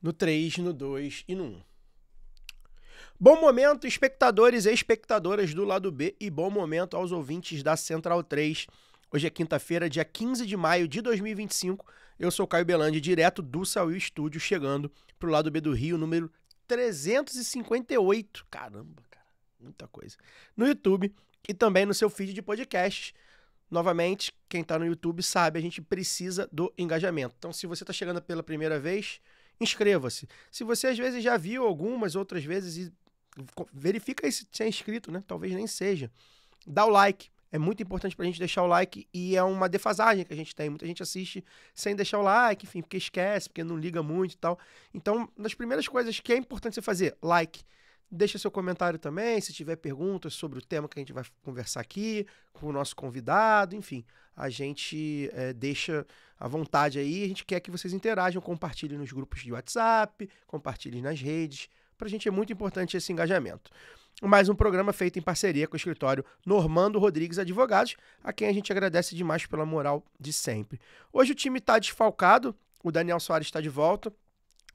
no 3, no 2 e no 1. Bom momento, espectadores e espectadoras do Lado B, e bom momento aos ouvintes da Central 3. Hoje é quinta-feira, dia 15 de maio de 2025. Eu sou o Caio Belandi, direto do Sauil Estúdio, chegando pro Lado B do Rio, número 358. Caramba, cara, muita coisa. No YouTube e também no seu feed de podcasts. Novamente, quem tá no YouTube sabe, a gente precisa do engajamento. Então, se você tá chegando pela primeira vez, inscreva-se. Se você às vezes já viu algumas outras vezes e verifica aí se é inscrito, né? Talvez nem seja. Dá o like. É muito importante pra gente deixar o like e é uma defasagem que a gente tem. Muita gente assiste sem deixar o like, enfim, porque esquece, porque não liga muito e tal. Então, das primeiras coisas que é importante você fazer, like. Deixa seu comentário também, se tiver perguntas sobre o tema que a gente vai conversar aqui, com o nosso convidado, enfim. A gente deixa à vontade aí, a gente quer que vocês interajam, compartilhem nos grupos de WhatsApp, compartilhem nas redes. Pra gente é muito importante esse engajamento. Mais um programa feito em parceria com o escritório Normando Rodrigues Advogados, a quem a gente agradece demais pela moral de sempre. Hoje o time está desfalcado, o Daniel Soares está de volta,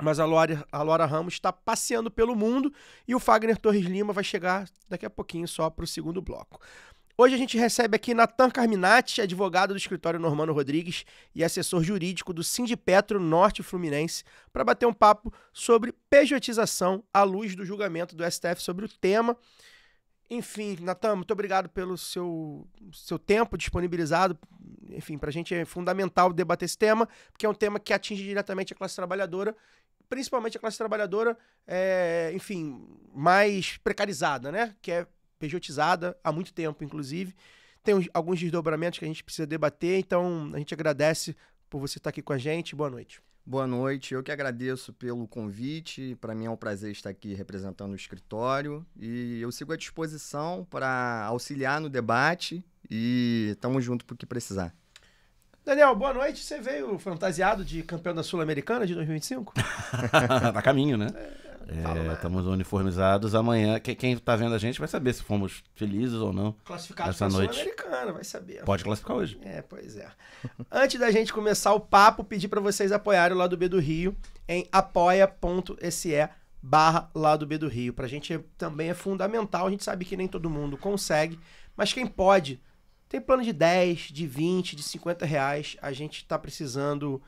mas a Laura Ramos está passeando pelo mundo e o Fagner Torres Lima vai chegar daqui a pouquinho só para o segundo bloco. Hoje a gente recebe aqui Natan Carminati, advogado do escritório Normando Rodrigues e assessor jurídico do Sindipetro Norte Fluminense, para bater um papo sobre pejotização à luz do julgamento do STF sobre o tema. Enfim, Natan, muito obrigado pelo seu tempo disponibilizado. Enfim, para a gente é fundamental debater esse tema, porque é um tema que atinge diretamente a classe trabalhadora, principalmente a classe trabalhadora, enfim, mais precarizada, né? Que é pejotizada há muito tempo, inclusive. Tem alguns desdobramentos que a gente precisa debater, então a gente agradece por você estar aqui com a gente. Boa noite. Boa noite, eu que agradeço pelo convite, para mim é um prazer estar aqui representando o escritório e eu sigo à disposição para auxiliar no debate e estamos juntos para o que precisar. Daniel, boa noite, você veio fantasiado de campeão da Sul-Americana de 2025? Tá caminho, né? Estamos uniformizados. Amanhã, quem tá vendo a gente vai saber se fomos felizes ou não. Classificado essa para a noite. Sul-Americana, vai saber. Pode classificar hoje. Pois é. Antes da gente começar o papo, pedir para vocês apoiarem o Lado B do Rio em apoia.se/Lado B do Rio. Pra gente também é fundamental, a gente sabe que nem todo mundo consegue, mas quem pode, tem plano de 10, de 20, de 50 reais, a gente tá precisando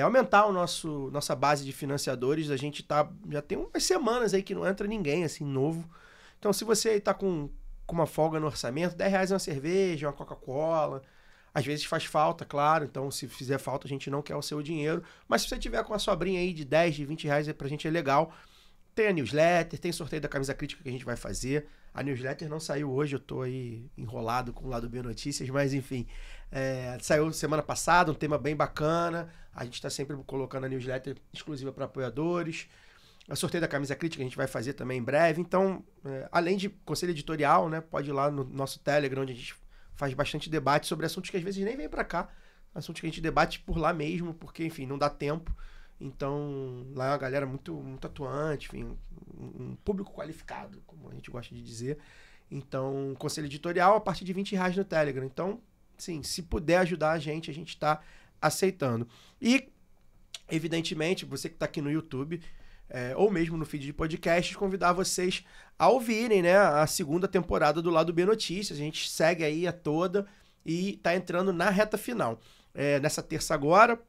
aumentar nossa base de financiadores. A gente já tem umas semanas aí que não entra ninguém assim novo. Então, se você tá com uma folga no orçamento, 10 reais é uma cerveja, uma Coca-Cola. Às vezes faz falta, claro. Então, se fizer falta, a gente não quer o seu dinheiro. Mas se você tiver com uma sobrinha aí de 10, de 20 reais, pra gente é legal. Tem a newsletter, tem sorteio da camisa crítica que a gente vai fazer. A newsletter não saiu hoje, eu tô aí enrolado com o Lado B Notícias, mas enfim. Saiu semana passada, um tema bem bacana. A gente tá sempre colocando a newsletter exclusiva para apoiadores. A sorteio da camisa crítica a gente vai fazer também em breve. Então, além de conselho editorial, né, pode ir lá no nosso Telegram, onde a gente faz bastante debate sobre assuntos que às vezes nem vem para cá. Assuntos que a gente debate por lá mesmo, porque, enfim, não dá tempo. Então, lá é uma galera muito, muito atuante, enfim, um público qualificado, como a gente gosta de dizer. Então, conselho editorial a partir de 20 reais no Telegram. Então, sim, se puder ajudar a gente está aceitando. E, evidentemente, você que está aqui no YouTube, ou mesmo no feed de podcasts, convidar vocês a ouvirem, né, a segunda temporada do Lado B Notícias. A gente segue aí a toda e está entrando na reta final. Nessa terça agora,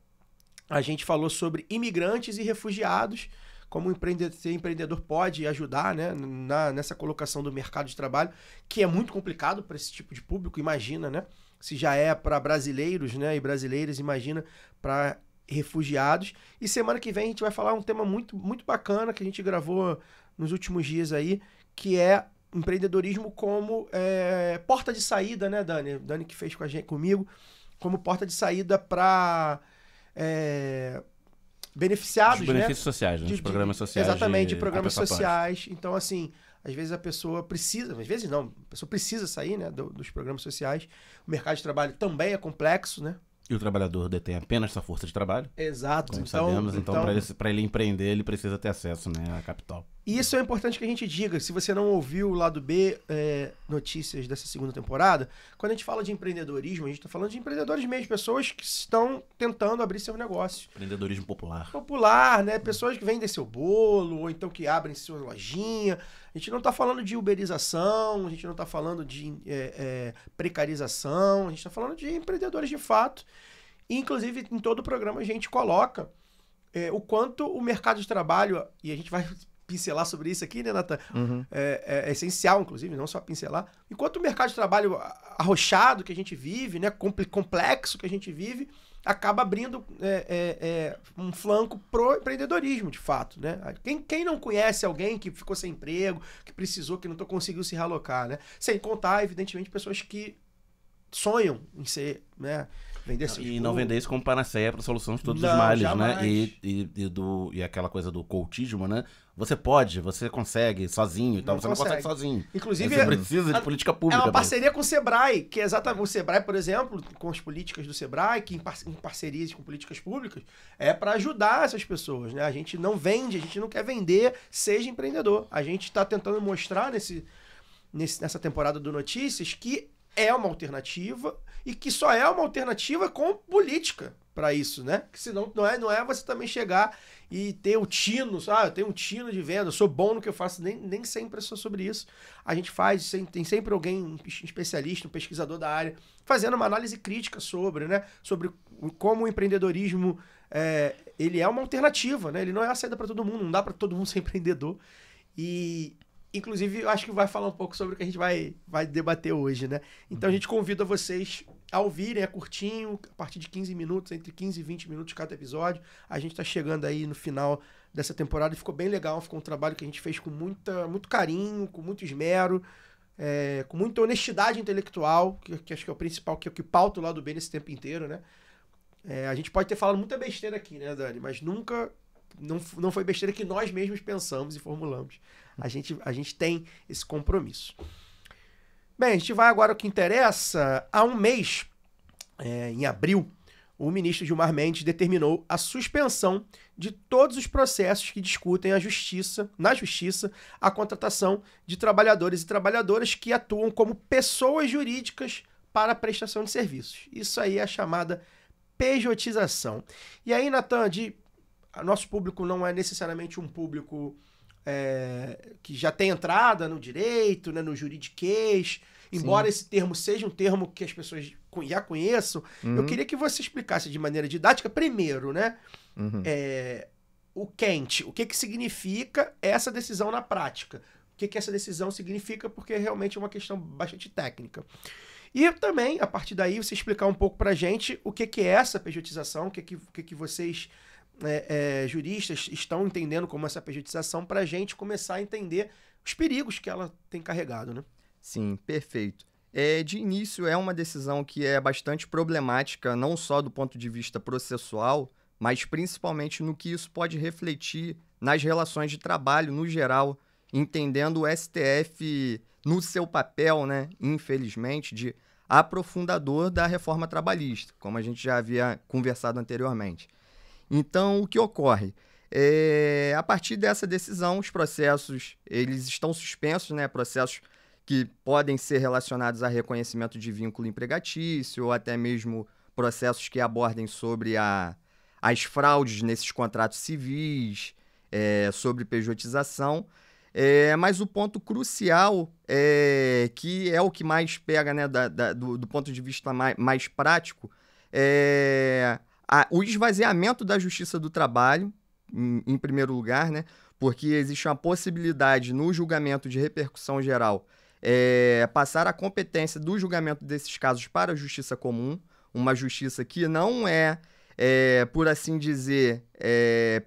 a gente falou sobre imigrantes e refugiados, como ser empreendedor pode ajudar, né, nessa colocação do mercado de trabalho, que é muito complicado para esse tipo de público, imagina, né? Se já é para brasileiros, né, e brasileiras, imagina para refugiados. E semana que vem a gente vai falar um tema muito, muito bacana que a gente gravou nos últimos dias aí, que é empreendedorismo como porta de saída, né, Dani? Dani que fez comigo, como porta de saída para beneficiados, Os benefícios, né? sociais, né? Os programas sociais. Exatamente, de programas sociais. Então, assim, às vezes a pessoa precisa, às vezes não, a pessoa precisa sair, né, dos programas sociais. O mercado de trabalho também é complexo, né? E o trabalhador detém apenas sua força de trabalho. Exato. Como sabemos, então para ele empreender, ele precisa ter acesso, né, a capital. E isso é importante que a gente diga. Se você não ouviu o Lado B, notícias dessa segunda temporada, quando a gente fala de empreendedorismo, a gente está falando de empreendedores mesmo, pessoas que estão tentando abrir seu negócio. Empreendedorismo popular. Popular, né? Pessoas que vendem seu bolo, ou então que abrem sua lojinha. A gente não está falando de uberização, a gente não está falando de precarização, a gente está falando de empreendedores de fato. E, inclusive, em todo o programa a gente coloca o quanto o mercado de trabalho, e a gente vai pincelar sobre isso aqui, né, Natan? Uhum. É essencial, inclusive, não só pincelar. Enquanto o mercado de trabalho arrochado que a gente vive, né, complexo que a gente vive, acaba abrindo um flanco pro empreendedorismo, de fato, né? Quem não conhece alguém que ficou sem emprego, que precisou, que não conseguiu se realocar, né? Sem contar, evidentemente, pessoas que sonham em ser, né? E não vender isso como panaceia para a solução de todos os males, né? E aquela coisa do coachismo, né? Você consegue sozinho e tal, você não consegue sozinho. Inclusive, você precisa de política pública. É uma parceria com o Sebrae, que é exatamente o Sebrae, por exemplo, com as políticas do Sebrae, que em parcerias com políticas públicas, é para ajudar essas pessoas, né? A gente não vende, a gente não quer vender, seja empreendedor. A gente está tentando mostrar nessa temporada do Notícias que é uma alternativa e que só é uma alternativa com política para isso, né? Que senão não é você também chegar e ter o tino, eu tenho um tino de venda, eu sou bom no que eu faço, nem sempre é só sobre isso. A gente tem sempre alguém, um especialista, um pesquisador da área, fazendo uma análise crítica sobre, né? Sobre como o empreendedorismo ele é uma alternativa, né? Ele não é a saída para todo mundo, não dá para todo mundo ser empreendedor. E inclusive, eu acho que vai falar um pouco sobre o que a gente vai debater hoje, né? Então, a gente convida vocês a ouvirem, é curtinho, a partir de 15 minutos, entre 15 e 20 minutos cada episódio. A gente tá chegando aí no final dessa temporada e ficou bem legal, ficou um trabalho que a gente fez com muito carinho, com muito esmero, com muita honestidade intelectual, que acho que é o principal, que é o que pauta o Lado B nesse tempo inteiro, né? A gente pode ter falado muita besteira aqui, né, Dani? Mas nunca... Não foi besteira que nós mesmos pensamos e formulamos. A gente tem esse compromisso. Bem, a gente vai agora ao que interessa. Há um mês, em abril, o ministro Gilmar Mendes determinou a suspensão de todos os processos que discutem na justiça a contratação de trabalhadores e trabalhadoras que atuam como pessoas jurídicas para a prestação de serviços. Isso aí é a chamada pejotização. E aí, Natan, nosso público não é necessariamente um público que já tem entrada no direito, né, no juridiquês, embora esse termo seja um termo que as pessoas já conheçam, eu queria que você explicasse de maneira didática, primeiro, né, o que significa essa decisão na prática, o que essa decisão significa, porque realmente é uma questão bastante técnica. E também, a partir daí, você explicar um pouco pra gente o que é essa pejotização, o que vocês... juristas estão entendendo como essa pejotização para a gente começar a entender os perigos que ela tem carregado, né? Sim, perfeito. De início, é uma decisão que é bastante problemática, não só do ponto de vista processual, mas principalmente no que isso pode refletir nas relações de trabalho no geral, entendendo o STF no seu papel, né, infelizmente, de aprofundador da reforma trabalhista, como a gente já havia conversado anteriormente. Então, o que ocorre? A partir dessa decisão, os processos eles estão suspensos, né? Processos que podem ser relacionados a reconhecimento de vínculo empregatício ou até mesmo processos que abordem sobre as fraudes nesses contratos civis, sobre pejotização. Mas o ponto crucial, que é o que mais pega, né, do ponto de vista mais prático, o esvaziamento da Justiça do Trabalho, em primeiro lugar, né? Porque existe uma possibilidade no julgamento de repercussão geral passar a competência do julgamento desses casos para a Justiça Comum, uma justiça que não por assim dizer,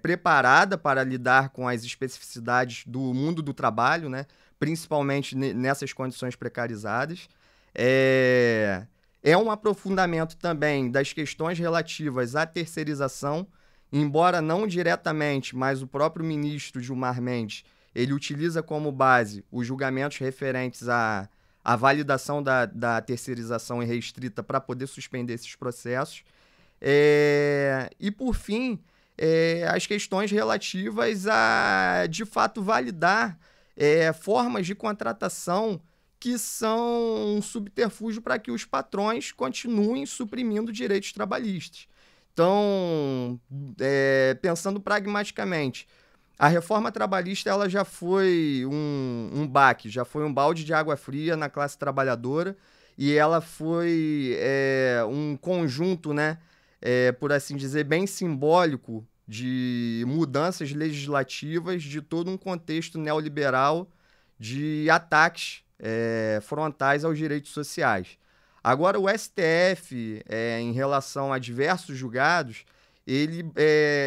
preparada para lidar com as especificidades do mundo do trabalho, né? Principalmente nessas condições precarizadas. É um aprofundamento também das questões relativas à terceirização, embora não diretamente, mas o próprio ministro Gilmar Mendes, ele utiliza como base os julgamentos referentes à validação da terceirização irrestrita para poder suspender esses processos. E, por fim, as questões relativas a, de fato, validar formas de contratação que são um subterfúgio para que os patrões continuem suprimindo direitos trabalhistas. Então, pensando pragmaticamente, a reforma trabalhista ela já foi um baque, já foi um balde de água fria na classe trabalhadora e ela foi um conjunto, né, por assim dizer, bem simbólico de mudanças legislativas de todo um contexto neoliberal de ataques frontais aos direitos sociais. Agora, o STF, em relação a diversos julgados, ele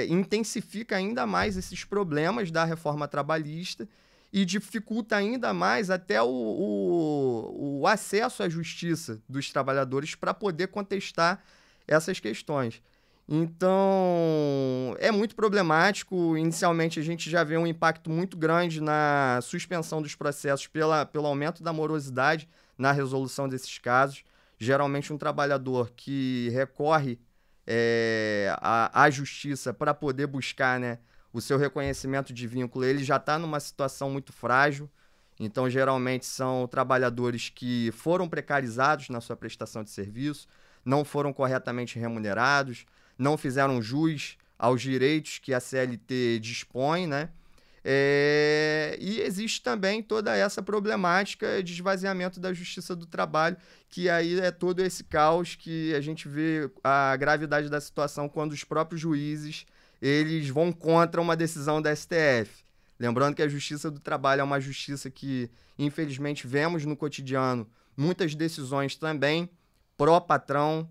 intensifica ainda mais esses problemas da reforma trabalhista e dificulta ainda mais até o acesso à justiça dos trabalhadores para poder contestar essas questões. Então, é muito problemático. Inicialmente, a gente já vê um impacto muito grande na suspensão dos processos pelo aumento da morosidade na resolução desses casos. Geralmente, um trabalhador que recorre à justiça para poder buscar, né, o seu reconhecimento de vínculo, ele já está numa situação muito frágil. Então, geralmente, são trabalhadores que foram precarizados na sua prestação de serviço, não foram corretamente remunerados, não fizeram jus aos direitos que a CLT dispõe, né? E existe também toda essa problemática de esvaziamento da justiça do trabalho, que aí é todo esse caos que a gente vê a gravidade da situação quando os próprios juízes eles vão contra uma decisão da STF. Lembrando que a justiça do trabalho é uma justiça que, infelizmente, vemos no cotidiano muitas decisões também pró-patrão,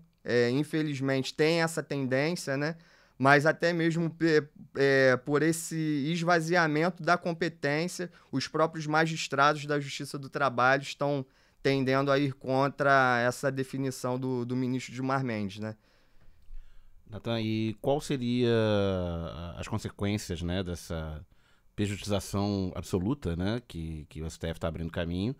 infelizmente tem essa tendência, né? Mas até mesmo por esse esvaziamento da competência, os próprios magistrados da Justiça do Trabalho estão tendendo a ir contra essa definição do ministro Gilmar Mendes, né? Natan, e qual seria as consequências, né, dessa pejotização absoluta, né, que o STF está abrindo caminho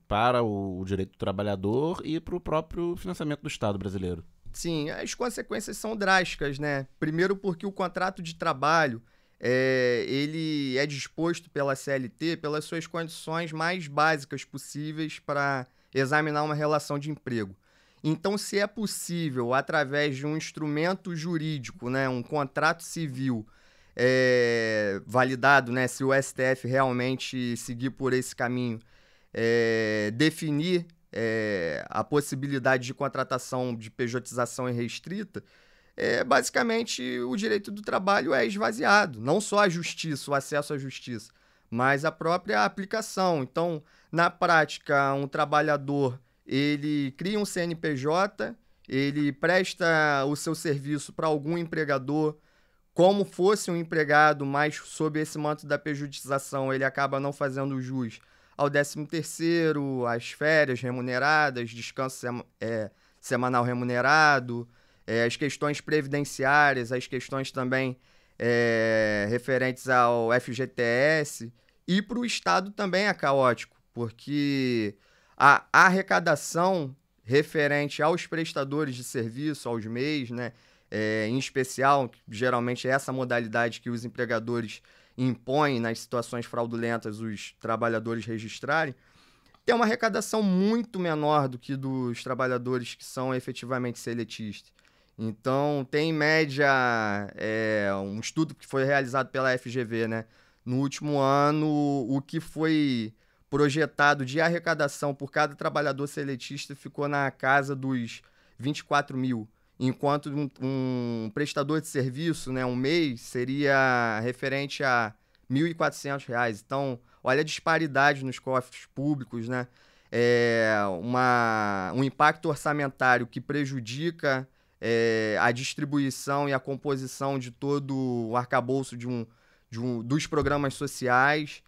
para o direito do trabalhador e para o próprio financiamento do Estado brasileiro? Sim, as consequências são drásticas, né? Primeiro porque o contrato de trabalho ele é disposto pela CLT pelas suas condições mais básicas possíveis para examinar uma relação de emprego. Então, se é possível, através de um instrumento jurídico, né, um contrato civil validado, né, se o STF realmente seguir por esse caminho, definir a possibilidade de contratação de pejotização irrestrita, basicamente o direito do trabalho é esvaziado. Não só a justiça, o acesso à justiça, mas a própria aplicação. Então, na prática, um trabalhador ele cria um CNPJ, ele presta o seu serviço para algum empregador como fosse um empregado, mas sob esse manto da pejotização ele acaba não fazendo jus ao 13º, às férias remuneradas, descanso semanal remunerado, as questões previdenciárias, as questões também referentes ao FGTS. E para o Estado também é caótico, porque a arrecadação referente aos prestadores de serviço, aos MEIs, né, em especial, geralmente é essa modalidade que os empregadores impõem nas situações fraudulentas os trabalhadores registrarem, tem uma arrecadação muito menor do que dos trabalhadores que são efetivamente seletistas. Então, tem em média um estudo que foi realizado pela FGV, né? No último ano, o que foi projetado de arrecadação por cada trabalhador seletista ficou na casa dos 24 mil, enquanto um prestador de serviço, né, um MEI, seria referente a R$ 1.400. Então, olha a disparidade nos cofres públicos, né? Um impacto orçamentário que prejudica a distribuição e a composição de todo o arcabouço dos programas sociais.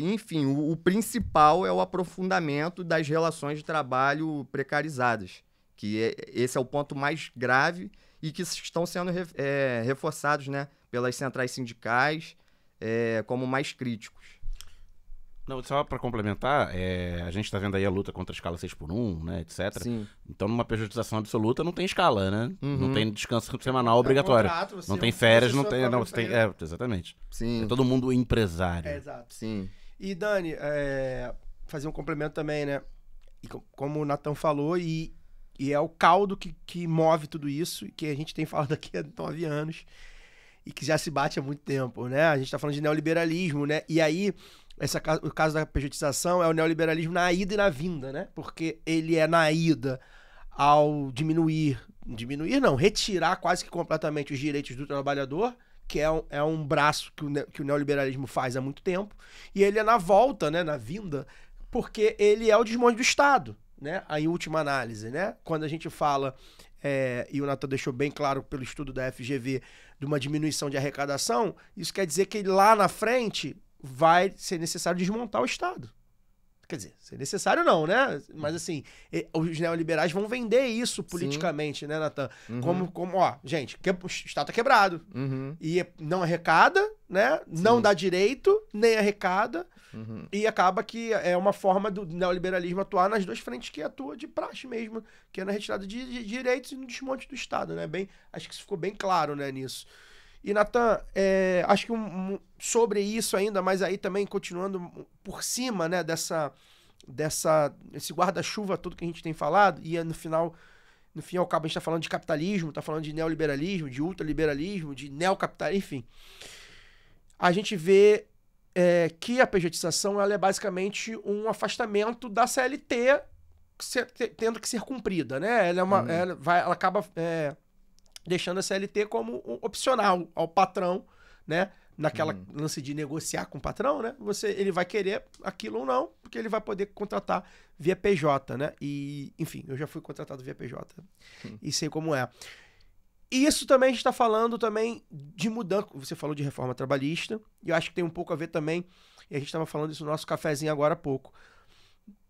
Enfim, o principal é o aprofundamento das relações de trabalho precarizadas, que esse é o ponto mais grave e que estão sendo reforçados, né, pelas centrais sindicais como mais críticos. Não, só para complementar, a gente está vendo aí a luta contra a escala 6x1, né, etc. Sim. Então, numa pejotização absoluta, não tem escala, né? Uhum. Não tem descanso semanal obrigatório. Não tem férias, não tem... Não, você tem exatamente. Sim. É todo mundo empresário. Exato. Sim. E, Dani, fazer um complemento também, né? E como o Nathan falou, e é o caldo que move tudo isso, e que a gente tem falado aqui há 9 anos, e que já se bate há muito tempo, né? A gente está falando de neoliberalismo, né? E aí, o caso da pejotização é o neoliberalismo na ida e na vinda, né? Porque ele é na ida ao retirar quase que completamente os direitos do trabalhador, que é um braço que o neoliberalismo faz há muito tempo, e ele é na volta, né, na vinda, porque ele é o desmonte do Estado, né, em última análise, né? Quando a gente fala, e o Nathan deixou bem claro pelo estudo da FGV, de uma diminuição de arrecadação, isso quer dizer que lá na frente vai ser necessário desmontar o Estado. Quer dizer, ser necessário não, né? Mas assim, os neoliberais vão vender isso politicamente, né, Nathan? Uhum. Como, ó, gente, o Estado tá quebrado. Uhum. E não arrecada, né? Não dá direito, nem arrecada. Uhum. E acaba que é uma forma do neoliberalismo atuar nas duas frentes que atua de praxe mesmo, que é na retirada de direitos e no desmonte do Estado, né? Acho que isso ficou bem claro, né, nisso. E, Nathan, acho que sobre isso ainda, mas aí também continuando por cima, né, esse guarda-chuva todo que a gente tem falado, e no fim e ao cabo a gente está falando de capitalismo, está falando de neoliberalismo, de ultraliberalismo, de neocapitalismo, enfim. A gente vê que a pejotização ela é basicamente um afastamento da CLT tendo que ser cumprida, né? Ela acaba deixando a CLT como opcional ao patrão, né? Naquela lance de negociar com o patrão, né? Ele vai querer aquilo ou não, porque ele vai poder contratar via PJ, né? E, enfim, eu já fui contratado via PJ e sei como é. E isso também a gente está falando também de mudança. Você falou de reforma trabalhista, e eu acho que tem um pouco a ver também, e a gente estava falando isso no nosso cafezinho agora há pouco,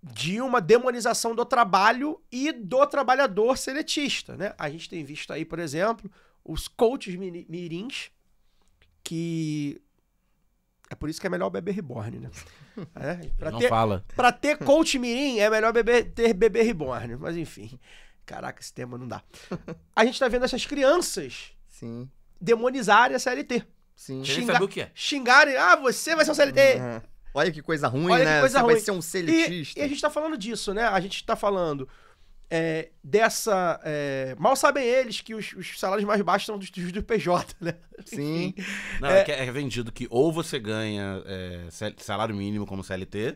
de uma demonização do trabalho e do trabalhador seletista, né? A gente tem visto aí, por exemplo, os coaches mirins, que é por isso que é melhor o bebê reborn, né? Pra ter coach mirim é melhor ter bebê reborn, mas enfim. Caraca, esse tema não dá. A gente tá vendo essas crianças demonizarem a CLT. Sim. Saber o que é. Xingarem, você vai ser um CLT. Uhum. Olha que coisa ruim, né? Você vai ser um seletista. E a gente tá falando disso, né? A gente tá falando dessa... mal sabem eles que os salários mais baixos são dos do PJ, né? Sim. Não, é vendido que ou você ganha salário mínimo como CLT,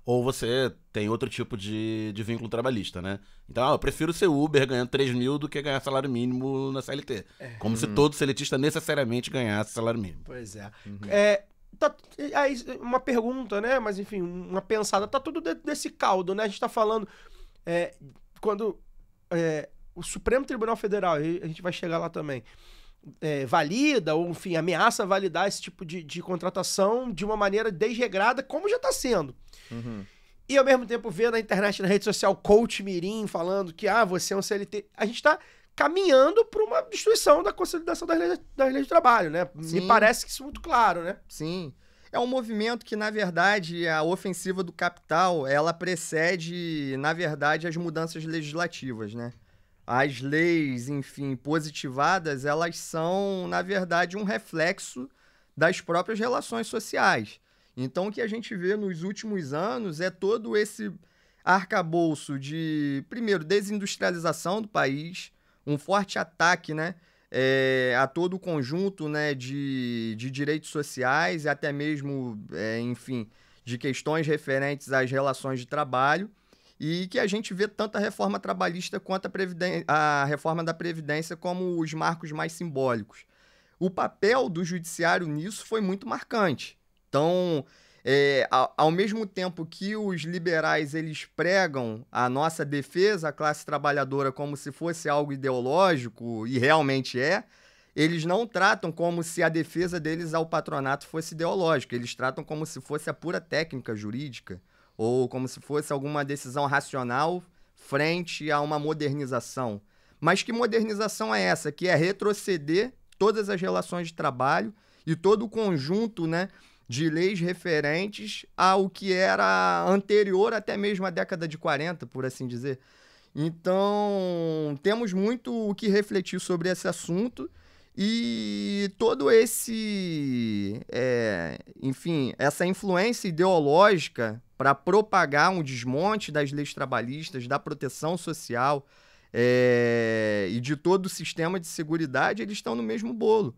ou você tem outro tipo de vínculo trabalhista, né? Então, eu prefiro ser Uber ganhando 3 mil do que ganhar salário mínimo na CLT. Como se todo seletista necessariamente ganhasse salário mínimo. Pois é. Aí, uma pergunta, né? Mas, enfim, uma pensada. Tá tudo dentro desse caldo, né? A gente tá falando... quando o Supremo Tribunal Federal, a gente vai chegar lá também, valida, ou, enfim, ameaça validar esse tipo de contratação de uma maneira desregrada, como já está sendo. Uhum. E, ao mesmo tempo, ver na internet, na rede social, coach mirim falando que, você é um CLT. A gente está caminhando para uma destruição da consolidação das leis de trabalho, né? Sim. Me parece que isso é muito claro, né? Sim. É um movimento que, na verdade, a ofensiva do capital, ela precede, na verdade, as mudanças legislativas, né? As leis, enfim, positivadas, elas são, na verdade, um reflexo das próprias relações sociais. Então, o que a gente vê nos últimos anos é todo esse arcabouço de, primeiro, desindustrialização do país, um forte ataque, né? A todo o conjunto, né, de direitos sociais e até mesmo, enfim, de questões referentes às relações de trabalho, e que a gente vê tanto a reforma trabalhista quanto a reforma da Previdência como os marcos mais simbólicos. O papel do judiciário nisso foi muito marcante. Então, ao mesmo tempo que os liberais eles pregam a nossa defesa à classe trabalhadora como se fosse algo ideológico, e realmente eles não tratam como se a defesa deles ao patronato fosse ideológica, eles tratam como se fosse a pura técnica jurídica, ou como se fosse alguma decisão racional frente a uma modernização. Mas que modernização é essa? Que é retroceder todas as relações de trabalho e todo o conjunto, né, de leis referentes ao que era anterior até mesmo à década de 40, por assim dizer. Então, temos muito o que refletir sobre esse assunto e todo enfim, essa influência ideológica para propagar um desmonte das leis trabalhistas, da proteção social e de todo o sistema de seguridade, eles estão no mesmo bolo.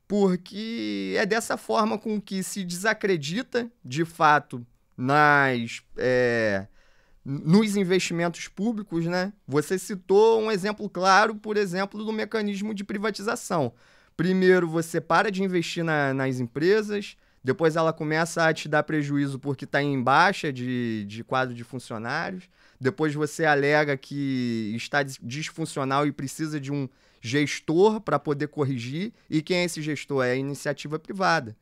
Porque é dessa forma com que se desacredita, de fato, nos investimentos públicos, né? Você citou um exemplo claro, por exemplo, do mecanismo de privatização. Primeiro, você para de investir nas empresas, depois ela começa a te dar prejuízo porque está em baixa de quadro de funcionários, depois você alega que está disfuncional e precisa de um gestor para poder corrigir, e quem é esse gestor? É a iniciativa privada.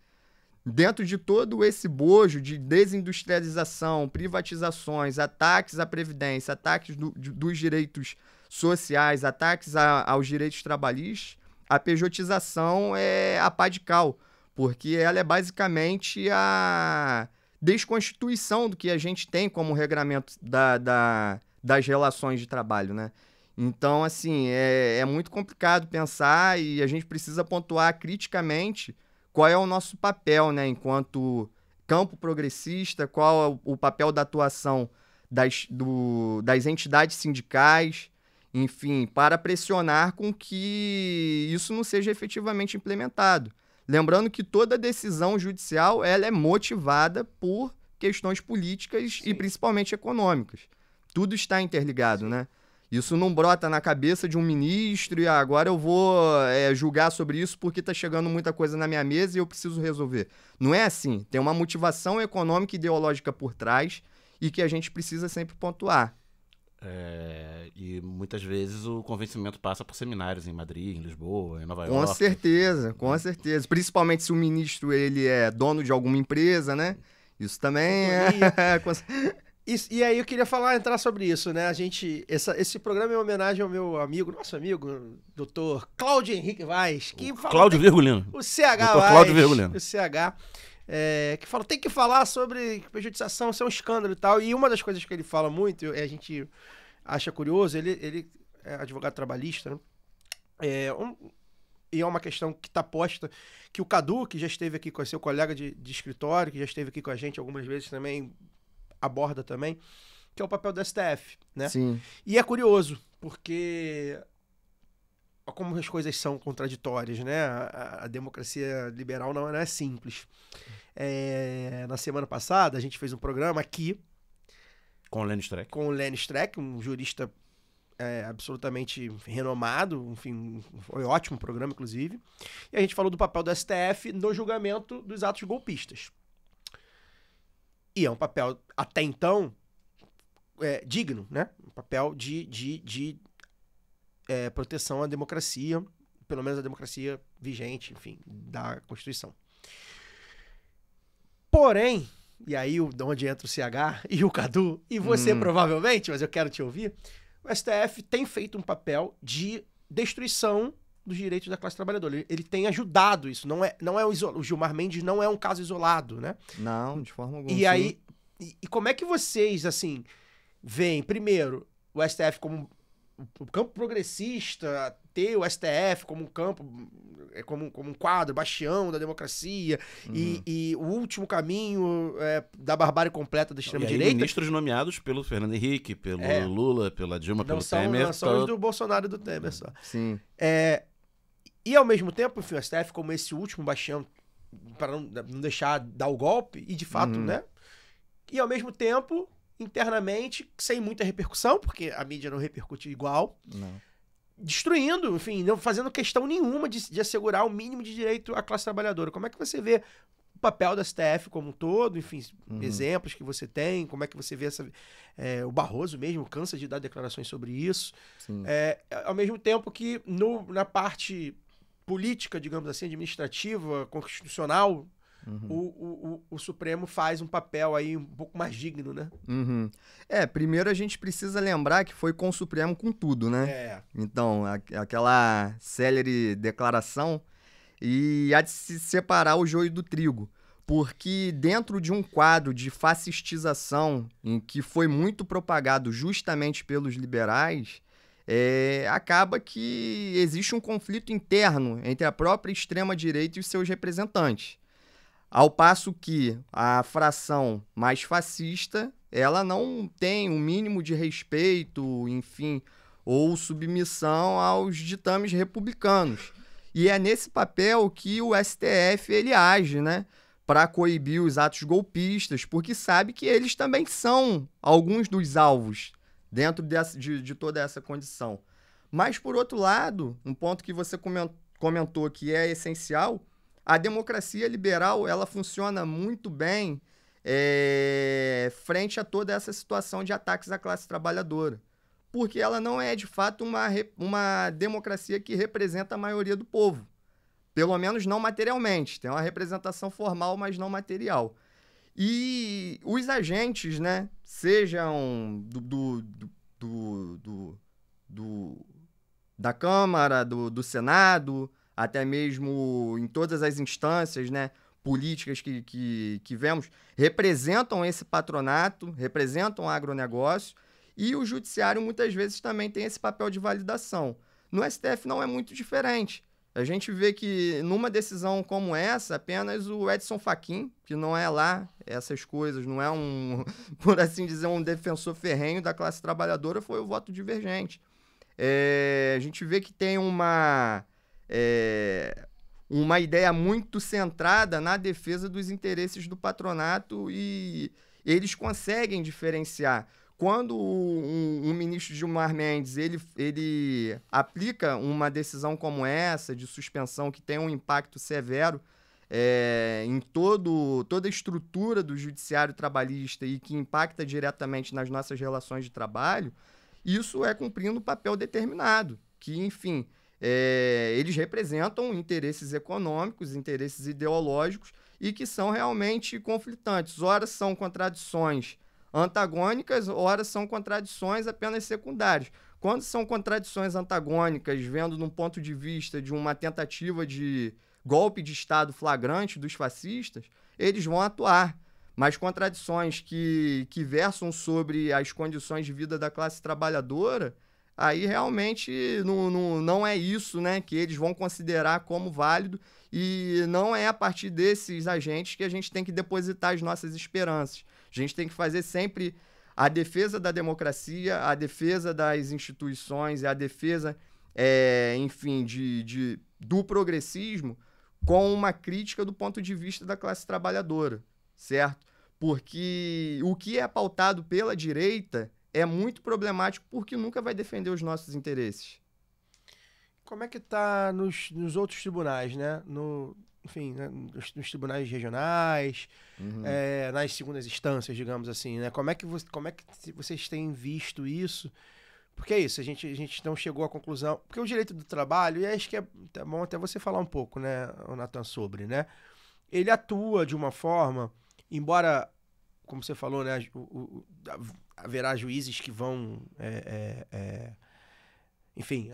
Dentro de todo esse bojo de desindustrialização, privatizações, ataques à Previdência, ataques dos direitos sociais, ataques aos direitos trabalhistas, a pejotização é a pá de cal, porque ela é basicamente a desconstituição do que a gente tem como regramento das relações de trabalho, né? Então, assim, é muito complicado pensar e a gente precisa pontuar criticamente qual é o nosso papel, né, enquanto campo progressista, qual é o papel da atuação das entidades sindicais, enfim, para pressionar com que isso não seja efetivamente implementado. Lembrando que toda decisão judicial ela é motivada por questões políticas e principalmente econômicas. Tudo está interligado, né? Isso não brota na cabeça de um ministro e agora eu vou julgar sobre isso porque está chegando muita coisa na minha mesa e eu preciso resolver. Não é assim. Tem uma motivação econômica e ideológica por trás e que a gente precisa sempre pontuar. E muitas vezes o convencimento passa por seminários em Madrid, em Lisboa, em Nova Com York. certeza, com certeza. Principalmente se o ministro ele é dono de alguma empresa, né? Isso também E aí eu queria entrar sobre isso, né? Esse programa é uma homenagem ao meu amigo, nosso amigo, doutor Cláudio Henrique Vaz, que fala... Cláudio Virgulino. O CH Dr. Cláudio Virgulino. O CH, que fala, tem que falar sobre pejotização, isso é um escândalo e tal. E uma das coisas que ele fala muito, a gente acha curioso, ele é advogado trabalhista, né? E é uma questão que está posta, que o Cadu, que já esteve aqui com seu colega de escritório, que já esteve aqui com a gente algumas vezes também, aborda também, que é o papel do STF, né? Sim. E é curioso, porque como as coisas são contraditórias, né? A democracia liberal não é simples. Na semana passada, a gente fez um programa aqui com o Lenny Streck. Com o Lenny Streck, um jurista absolutamente renomado, enfim, foi um ótimo programa, inclusive. E a gente falou do papel do STF no julgamento dos atos golpistas. E é um papel, até então, digno, né? Um papel de proteção à democracia, pelo menos a democracia vigente, enfim, da Constituição. Porém, e aí onde entra o CH e o Cadu, e você provavelmente, mas eu quero te ouvir, o STF tem feito um papel de destruição dos direitos da classe trabalhadora. Ele tem ajudado isso. Não é o Gilmar Mendes não é um caso isolado, né? Não, de forma alguma. E aí, e como é que vocês, assim, veem, primeiro, o STF como o campo progressista, ter o STF como um campo, como um quadro, bastião da democracia, e o último caminho da barbárie completa da extrema-direita. Ministros nomeados pelo Fernando Henrique, pelo Lula, pela Dilma, pelo Temer. Não são os do Bolsonaro e do Temer só. Sim. E ao mesmo tempo, enfim, o STF como esse último bastião, para não deixar dar o golpe, e de fato, né? E ao mesmo tempo, internamente, sem muita repercussão, porque a mídia não repercute igual. Não. Destruindo, enfim, não fazendo questão nenhuma de assegurar o mínimo de direito à classe trabalhadora. Como é que você vê o papel da STF como um todo, enfim, exemplos que você tem, como é que você vê o Barroso mesmo cansa de dar declarações sobre isso. Ao mesmo tempo que na parte política, digamos assim, administrativa, constitucional, o Supremo faz um papel aí um pouco mais digno, né? Primeiro a gente precisa lembrar que foi com o Supremo com tudo, né? Então, aquela célere declaração e há de se separar o joio do trigo. porque dentro de um quadro de fascistização em que foi muito propagado justamente pelos liberais, acaba que existe um conflito interno entre a própria extrema-direita e os seus representantes. Ao passo que a fração mais fascista, ela não tem um mínimo de respeito, enfim, ou submissão aos ditames republicanos. E é nesse papel que o STF ele age, né, para coibir os atos golpistas, porque sabe que eles também são alguns dos alvos dentro de toda essa condição. Mas, por outro lado, um ponto que você comentou que é essencial, a democracia liberal ela funciona muito bem frente a toda essa situação de ataques à classe trabalhadora. Porque ela não é, de fato, uma democracia que representa a maioria do povo. Pelo menos não materialmente. Tem uma representação formal, mas não material. E os agentes, né, sejam da Câmara, do Senado, até mesmo em todas as instâncias, né, políticas que vemos, representam esse patronato, representam o agronegócio, e o judiciário muitas vezes também tem esse papel de validação. No STF não é muito diferente. A gente vê que numa decisão como essa, apenas o Edson Fachin, que não é lá essas coisas, não é por assim dizer, um defensor ferrenho da classe trabalhadora, foi o voto divergente. A gente vê que tem uma ideia muito centrada na defesa dos interesses do patronato e eles conseguem diferenciar. Quando um ministro Gilmar Mendes ele aplica uma decisão como essa, de suspensão, que tem um impacto severo em toda a estrutura do judiciário trabalhista e que impacta diretamente nas nossas relações de trabalho, isso é cumprindo um papel determinado, que, enfim, eles representam interesses econômicos, interesses ideológicos e que são realmente conflitantes. Ora são contradições antagônicas, ora são contradições apenas secundárias. Quando são contradições antagônicas, vendo num ponto de vista de uma tentativa de golpe de Estado flagrante dos fascistas, eles vão atuar. Mas contradições que versam sobre as condições de vida da classe trabalhadora, aí realmente não é isso, né, que eles vão considerar como válido, e não é a partir desses agentes que a gente tem que depositar as nossas esperanças. A gente tem que fazer sempre a defesa da democracia, a defesa das instituições e a defesa, enfim, do progressismo com uma crítica do ponto de vista da classe trabalhadora, certo? Porque o que é pautado pela direita é muito problemático porque nunca vai defender os nossos interesses. Como é que está nos outros tribunais, né? Enfim, né? Nos tribunais regionais, nas segundas instâncias, digamos assim, né? Como é que vocês têm visto isso? Porque é isso, a gente não chegou à conclusão. Porque o direito do trabalho, e acho que é bom até você falar um pouco, né, Nathan, sobre, né? Ele atua de uma forma, embora, como você falou, né, haverá juízes que vão, enfim,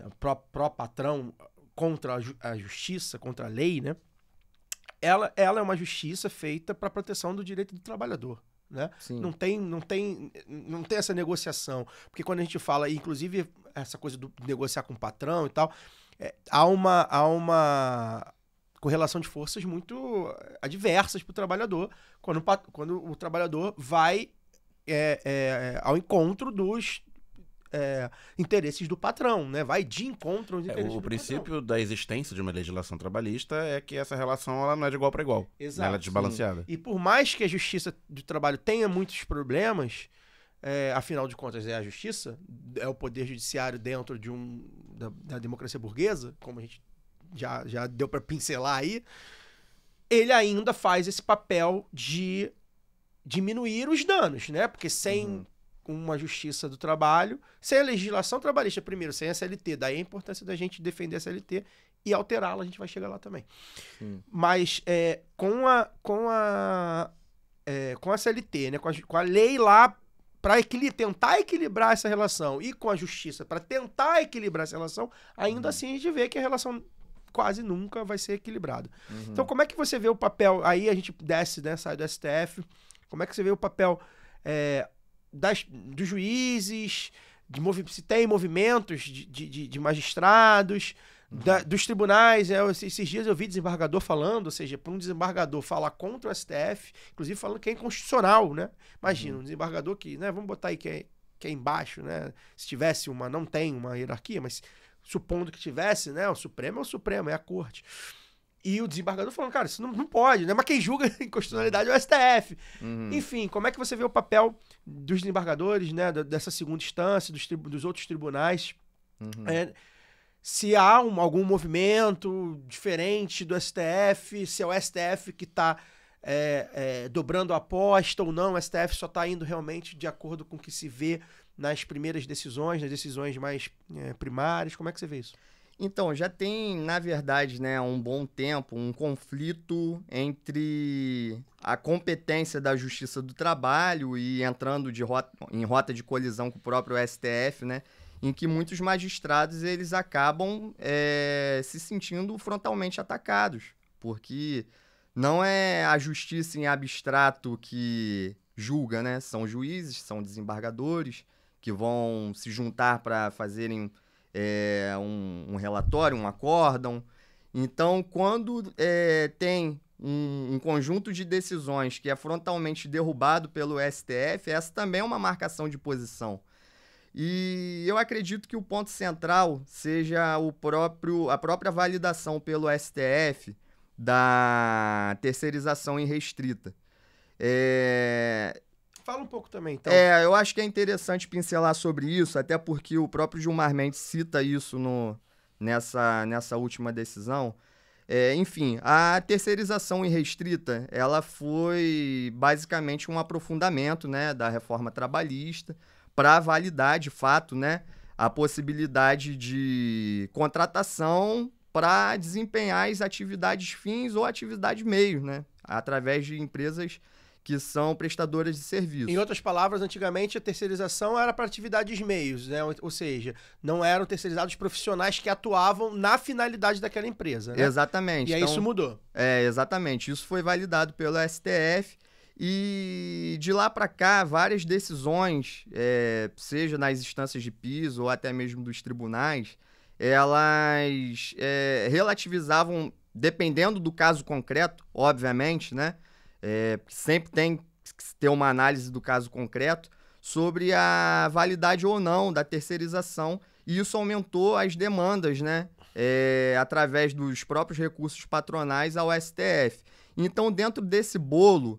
pró-patrão contra a justiça, contra a lei, né? Ela é uma justiça feita para a proteção do direito do trabalhador, né? Não tem essa negociação, porque quando a gente fala, inclusive essa coisa do negociar com o patrão e tal, há uma correlação de forças muito adversas para o trabalhador, quando o trabalhador vai ao encontro dos interesses do patrão, né? Vai de encontro aos interesses do patrão. O princípio da existência de uma legislação trabalhista é que essa relação ela não é de igual para igual. Exato. Ela é desbalanceada. E por mais que a justiça do trabalho tenha muitos problemas, afinal de contas é a justiça, é o poder judiciário dentro da democracia burguesa, como a gente já deu para pincelar aí, ele ainda faz esse papel de diminuir os danos, né? Porque sem uma justiça do trabalho, sem a legislação trabalhista, primeiro, sem a CLT, daí a importância da gente defender a CLT e alterá-la, a gente vai chegar lá também. Mas com a CLT, né, com a lei lá para tentar equilibrar essa relação, e com a justiça para tentar equilibrar essa relação, ainda assim a gente vê que a relação quase nunca vai ser equilibrado. Então, como é que você vê o papel? Aí a gente desce, né, sai do STF. Como é que você vê o papel dos juízes, se tem movimentos de magistrados, dos tribunais? Esses dias eu vi desembargador falando, ou seja, para um desembargador falar contra o STF, inclusive falando que é inconstitucional, né? Imagina, um desembargador que, né, vamos botar aí que é embaixo, né? Se tivesse não tem uma hierarquia, mas supondo que tivesse, né? O Supremo é o Supremo, é a corte. E o desembargador falando, cara, isso não pode, né? Mas quem julga a inconstitucionalidade é o STF. Enfim, como é que você vê o papel dos desembargadores, né? Dessa segunda instância, dos outros tribunais? Se há algum movimento diferente do STF, se é o STF que está dobrando a aposta ou não, o STF só está indo realmente de acordo com o que se vê nas primeiras decisões, nas decisões mais primárias. Como é que você vê isso? Então, já tem, na verdade, né, há um bom tempo, um conflito entre a competência da Justiça do Trabalho e entrando em rota de colisão com o próprio STF, né, em que muitos magistrados eles acabam se sentindo frontalmente atacados, porque não é a justiça em abstrato que julga, né, são juízes, são desembargadores que vão se juntar para fazerem um relatório, um acórdão. Então, quando tem um conjunto de decisões que é frontalmente derrubado pelo STF, essa também é uma marcação de posição. E eu acredito que o ponto central seja a própria validação pelo STF da terceirização irrestrita. Fala um pouco também, então. Eu acho que é interessante pincelar sobre isso, até porque o próprio Gilmar Mendes cita isso nessa última decisão. Enfim, a terceirização irrestrita, ela foi basicamente um aprofundamento, né, da reforma trabalhista para validar, de fato, né, a possibilidade de contratação para desempenhar as atividades fins ou atividades meios, né, através de empresas que são prestadoras de serviço. Em outras palavras, antigamente a terceirização era para atividades meios, né? Ou seja, não eram terceirizados profissionais que atuavam na finalidade daquela empresa, né? Exatamente. E aí isso mudou. Exatamente. Isso foi validado pelo STF e de lá para cá, várias decisões, seja nas instâncias de piso ou até mesmo dos tribunais, elas relativizavam, dependendo do caso concreto, obviamente, né? Sempre tem que ter uma análise do caso concreto sobre a validade ou não da terceirização, e isso aumentou as demandas, né, através dos próprios recursos patronais ao STF. Então, dentro desse bolo,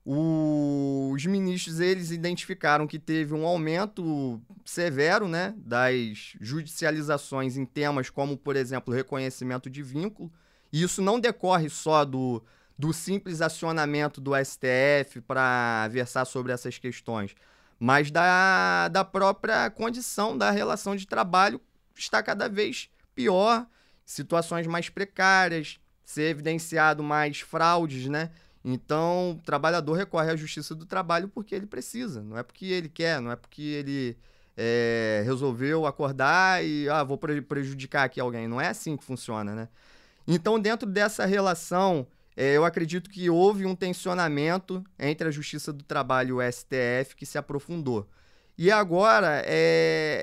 os ministros eles identificaram que teve um aumento severo, né, das judicializações em temas como, por exemplo, reconhecimento de vínculo, e isso não decorre só do simples acionamento do STF para versar sobre essas questões, mas da própria condição da relação de trabalho está cada vez pior, situações mais precárias, ser evidenciado mais fraudes, né? Então, o trabalhador recorre à Justiça do Trabalho porque ele precisa, não é porque ele quer, não é porque ele resolveu acordar e vou prejudicar aqui alguém. Não é assim que funciona, né? Então, dentro dessa relação, eu acredito que houve um tensionamento entre a Justiça do Trabalho e o STF que se aprofundou. E agora,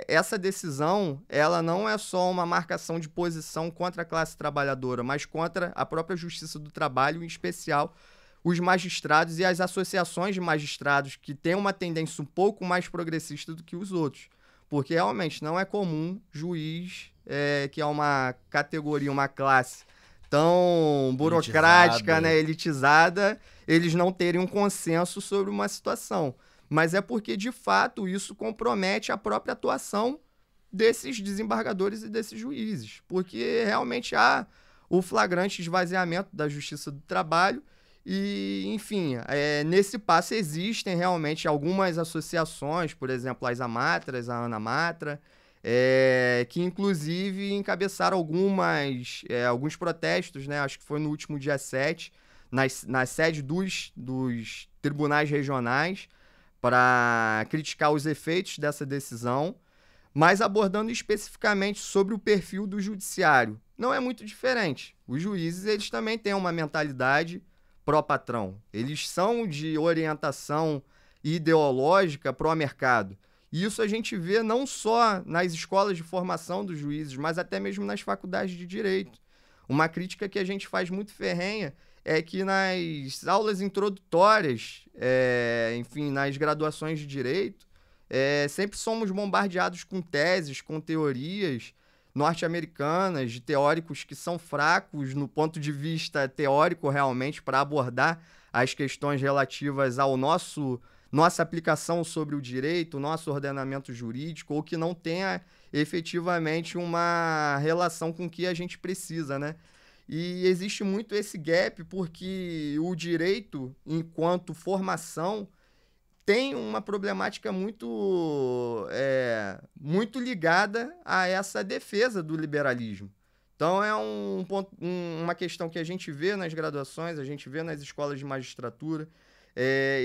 essa decisão, ela não é só uma marcação de posição contra a classe trabalhadora, mas contra a própria Justiça do Trabalho, em especial os magistrados e as associações de magistrados que têm uma tendência um pouco mais progressista do que os outros. Porque realmente não é comum juiz, que é uma categoria, uma classe tão burocrática, né, elitizada, eles não terem um consenso sobre uma situação. Mas é porque, de fato, isso compromete a própria atuação desses desembargadores e desses juízes. Porque realmente há o flagrante esvaziamento da Justiça do Trabalho e, enfim, nesse passo existem realmente algumas associações, por exemplo, as Amatras, a Anamatra, que inclusive encabeçaram alguns protestos, né? Acho que foi no último dia 7, na sede dos tribunais regionais, para criticar os efeitos dessa decisão. mas abordando especificamente sobre o perfil do judiciário. Não é muito diferente. Os juízes, eles também têm uma mentalidade pró-patrão. Eles são de orientação ideológica pró-mercado. E isso a gente vê não só nas escolas de formação dos juízes, mas até mesmo nas faculdades de direito. Uma crítica que a gente faz muito ferrenha é que nas aulas introdutórias, enfim, nas graduações de direito, sempre somos bombardeados com teses, com teorias norte-americanas, de teóricos que são fracos no ponto de vista teórico realmente para abordar as questões relativas ao nossa aplicação sobre o direito, o nosso ordenamento jurídico, ou que não tenha efetivamente uma relação com o que a gente precisa, né? E existe muito esse gap porque o direito, enquanto formação, tem uma problemática muito ligada a essa defesa do liberalismo. Então é uma questão que a gente vê nas graduações, a gente vê nas escolas de magistratura.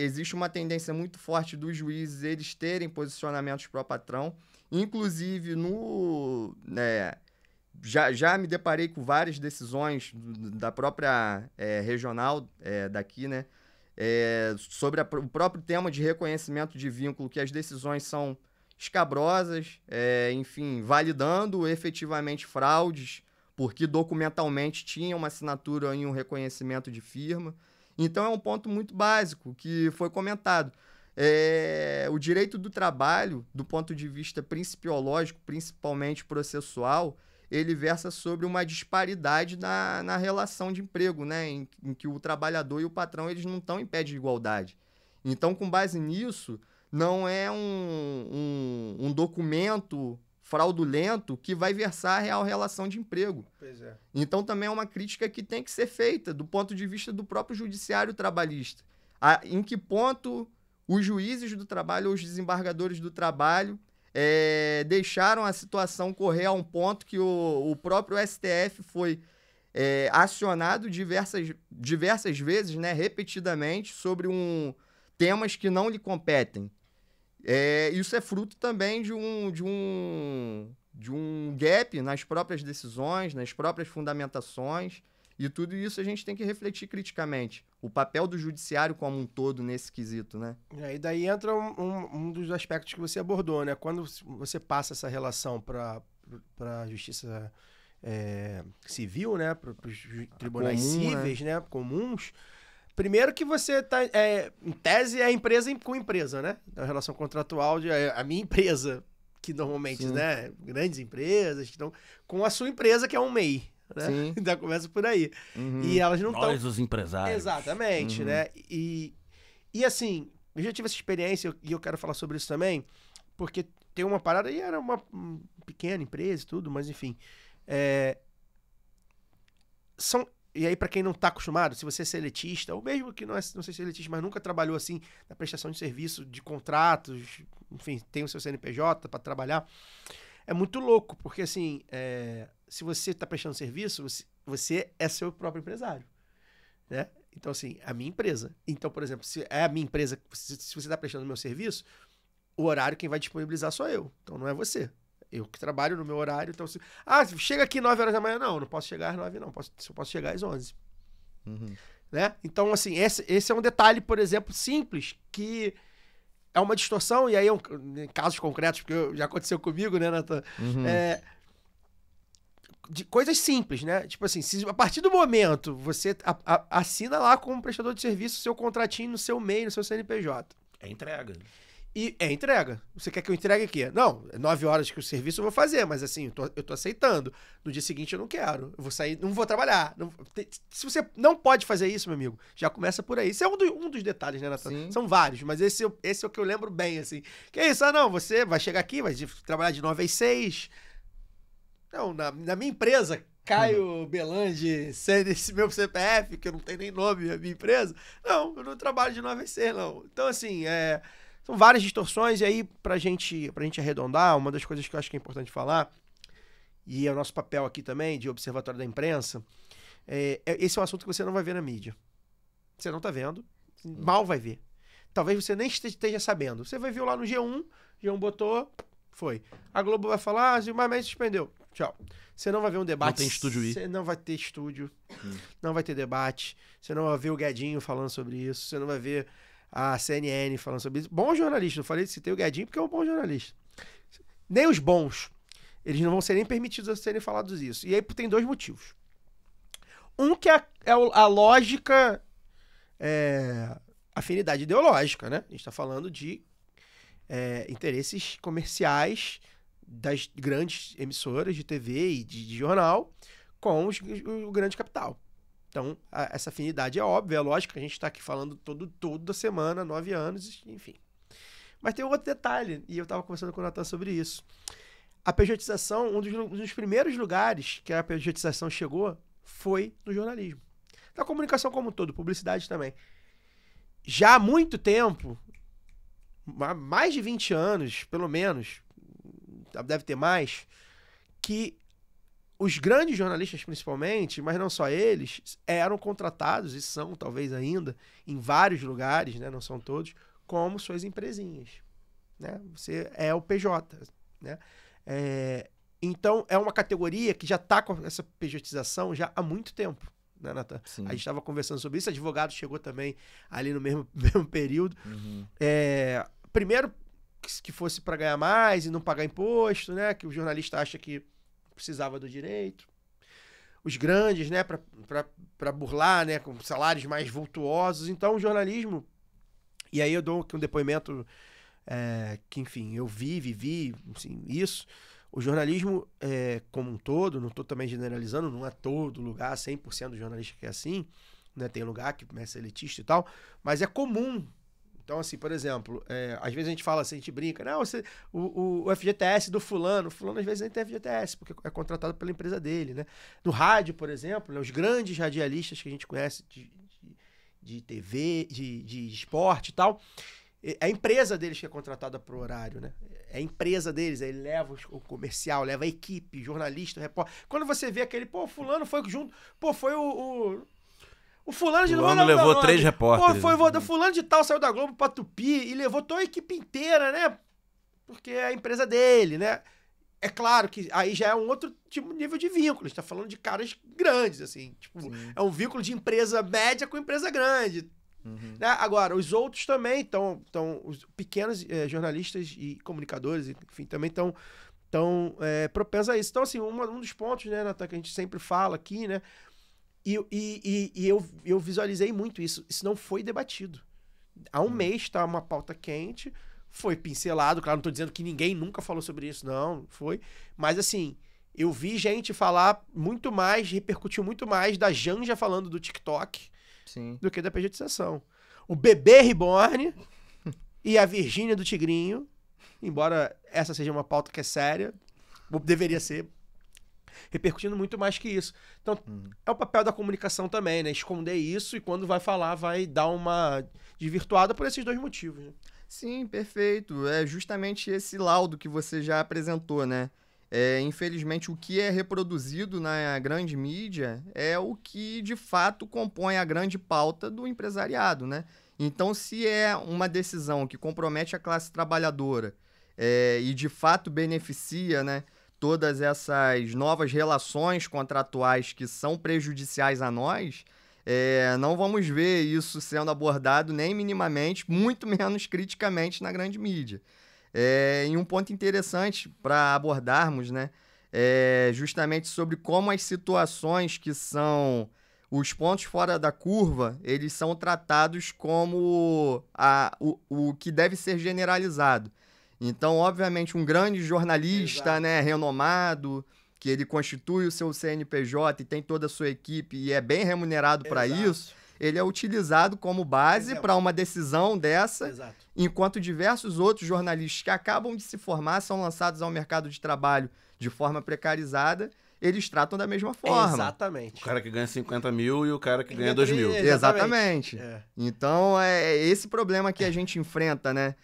Existe uma tendência muito forte dos juízes eles terem posicionamentos pró-patrão. Inclusive, já me deparei com várias decisões da própria regional daqui, né? Sobre o próprio tema de reconhecimento de vínculo, que as decisões são escabrosas, enfim, validando efetivamente fraudes, porque documentalmente tinha uma assinatura em um reconhecimento de firma. Então é um ponto muito básico que foi comentado. O direito do trabalho, do ponto de vista principiológico, principalmente processual, ele versa sobre uma disparidade na relação de emprego, né? Em que o trabalhador e o patrão eles não estão em pé de igualdade. Então, com base nisso, não é um documento fraudulento que vai versar a real relação de emprego. Pois é. Então, também é uma crítica que tem que ser feita do ponto de vista do próprio judiciário trabalhista. Em que ponto os juízes do trabalho ou os desembargadores do trabalho deixaram a situação correr a um ponto que o próprio STF foi acionado diversas vezes, né, repetidamente, sobre temas que não lhe competem. Isso é fruto também de um gap nas próprias decisões, nas próprias fundamentações, e tudo isso a gente tem que refletir criticamente. O papel do judiciário como um todo nesse quesito, né? E daí entra um dos aspectos que você abordou, né? Quando você passa essa relação para a justiça civil, né? Para os tribunais cíveis, né? Comuns. Primeiro que você tá, em tese, é empresa com empresa, né? A relação contratual de a minha empresa, que normalmente, sim, né? Grandes empresas que estão com a sua empresa, que é um MEI. Né? Então começa por aí. Uhum. E elas não estão. Nós, os empresários. Exatamente, uhum, né? E assim, eu já tive essa experiência e eu quero falar sobre isso também, porque tem uma parada e era uma pequena empresa e tudo, mas enfim. E aí, para quem não está acostumado, se você é seletista, ou mesmo que não seja seletista, mas nunca trabalhou assim na prestação de serviço, de contratos, enfim, tem o seu CNPJ para trabalhar, é muito louco, porque assim, se você está prestando serviço, você é seu próprio empresário, né? Então, assim, a minha empresa. Então, por exemplo, se é a minha empresa, se você está prestando o meu serviço, o horário quem vai disponibilizar sou eu. Então, não é você. Eu que trabalho no meu horário. Então, chega aqui 9 horas da manhã. Não posso chegar às 9, não. Eu posso chegar às 11. Uhum. Né? Então, assim, esse é um detalhe, por exemplo, simples, que é uma distorção, e aí em casos concretos, porque já aconteceu comigo, né, Natan? Uhum. De coisas simples, né? Tipo assim, se a partir do momento você assina lá como prestador de serviço seu contratinho no seu MEI, no seu CNPJ. É entrega. E é entrega. Você quer que eu entregue aqui? Não, 9 horas que o serviço eu vou fazer, mas assim, eu tô aceitando. No dia seguinte eu não quero. Eu vou sair, não vou trabalhar. Se você não pode fazer isso, meu amigo, já começa por aí. Isso é um dos detalhes, né, Natan? Sim. São vários, mas esse é o que eu lembro bem, assim. Que é isso? Não, você vai chegar aqui, vai trabalhar de 9 às 6. Não, na minha empresa, Caio Belange, esse meu CPF, que eu não tenho nem nome, a minha empresa. Não, eu não trabalho de 9 às 6, não. Então, assim, são várias distorções, e aí, pra gente arredondar, uma das coisas que eu acho que é importante falar, e é o nosso papel aqui também, de observatório da imprensa, esse é um assunto que você não vai ver na mídia. Você não tá vendo, mal vai ver. Talvez você nem esteja sabendo. Você vai ver lá no G1 botou, Foi. A Globo vai falar, Gilmar Mendes suspendeu. Tchau. Você não vai ver um debate. Não tem estúdio aí. Você não vai ter estúdio. Não vai ter debate. Você não vai ver o Guedinho falando sobre isso. Você não vai ver a CNN falando sobre isso. Bom jornalista. Eu falei, citei o Guedinho porque é um bom jornalista. Nem os bons. Eles não vão ser nem permitidos a serem falados isso. E aí tem dois motivos. Um que é a lógica, afinidade ideológica, né? A gente está falando de interesses comerciais das grandes emissoras de TV e de jornal com o grande capital. Então, essa afinidade é óbvia, é lógica. A gente está aqui falando toda semana, 9 anos, enfim. Mas tem um outro detalhe, e eu estava conversando com o Natan sobre isso. A pejotização, um dos primeiros lugares que a pejotização chegou foi no jornalismo. Na comunicação como um todo, publicidade também. Já há muito tempo, mais de 20 anos, pelo menos, deve ter mais, que os grandes jornalistas principalmente, mas não só eles, eram contratados, e são talvez ainda, em vários lugares, né, não são todos, como suas empresinhas. Né? Você é o PJ, né? Então, é uma categoria que já está com essa pejotização já há muito tempo, né, Natan? A gente estava conversando sobre isso, advogado chegou também ali no mesmo período. Primeiro, que fosse para ganhar mais e não pagar imposto, né? Que o jornalista acha que precisava do direito. Os grandes, né? Para burlar, né? Com salários mais vultuosos. Então, o jornalismo... E aí eu dou aqui um depoimento... que, enfim, eu vivi assim, isso. O jornalismo, como um todo, não estou também generalizando, não é todo lugar, 100% do jornalista que é assim, né? Tem lugar que é elitista e tal, mas é comum. Então, assim, por exemplo, às vezes a gente fala assim, a gente brinca, não, o FGTS do fulano às vezes nem tem FGTS, porque é contratado pela empresa dele, né? No rádio, por exemplo, né, os grandes radialistas que a gente conhece de TV, de esporte e tal, é a empresa deles que é contratada pro horário, né? É a empresa deles, aí leva o comercial, leva a equipe, jornalista, repórter. Quando você vê aquele, fulano foi junto, foi o fulano de Fulano levou 3 repórteres. Fulano de tal saiu da Globo pra Tupi e levou toda a equipe inteira, né? Porque é a empresa dele, né? É claro que aí já é um outro tipo nível de vínculo. A gente tá falando de caras grandes, assim. Tipo, é um vínculo de empresa média com empresa grande. Né? Agora, os outros também estão os pequenos jornalistas e comunicadores, enfim, também estão propensos a isso. Então, assim, um dos pontos, né, Natan, que a gente sempre fala aqui, né? E eu visualizei muito isso. Isso não foi debatido. Há um mês tá uma pauta quente, foi pincelado, claro, não tô dizendo que ninguém nunca falou sobre isso, não, foi. Mas assim, eu vi gente falar muito mais, repercutiu muito mais da Janja falando do TikTok do que da pejotização. O Bebê Reborn e a Virgínia do Tigrinho, embora essa seja uma pauta que é séria, deveria ser, repercutindo muito mais que isso. Então, é o papel da comunicação também, né? Esconder isso e quando vai falar, vai dar uma desvirtuada por esses dois motivos, né? Sim, perfeito. É justamente esse laudo que você já apresentou, né? Infelizmente, o que é reproduzido na grande mídia é o que, de fato, compõe a grande pauta do empresariado, né? Então, se é uma decisão que compromete a classe trabalhadora e, de fato, beneficia, né, todas essas novas relações contratuais que são prejudiciais a nós, não vamos ver isso sendo abordado nem minimamente, muito menos criticamente na grande mídia. E um ponto interessante para abordarmos, né, justamente sobre como as situações que são os pontos fora da curva, eles são tratados como o que deve ser generalizado. Então, obviamente, um grande jornalista, né, renomado, que ele constitui o seu CNPJ e tem toda a sua equipe e é bem remunerado para isso, ele é utilizado como base para uma decisão dessa, enquanto diversos outros jornalistas que acabam de se formar são lançados ao mercado de trabalho de forma precarizada, eles tratam da mesma forma. Exatamente. O cara que ganha 50 mil e o cara que ganha 2 mil. Exatamente. Então, é esse problema que a gente enfrenta, né?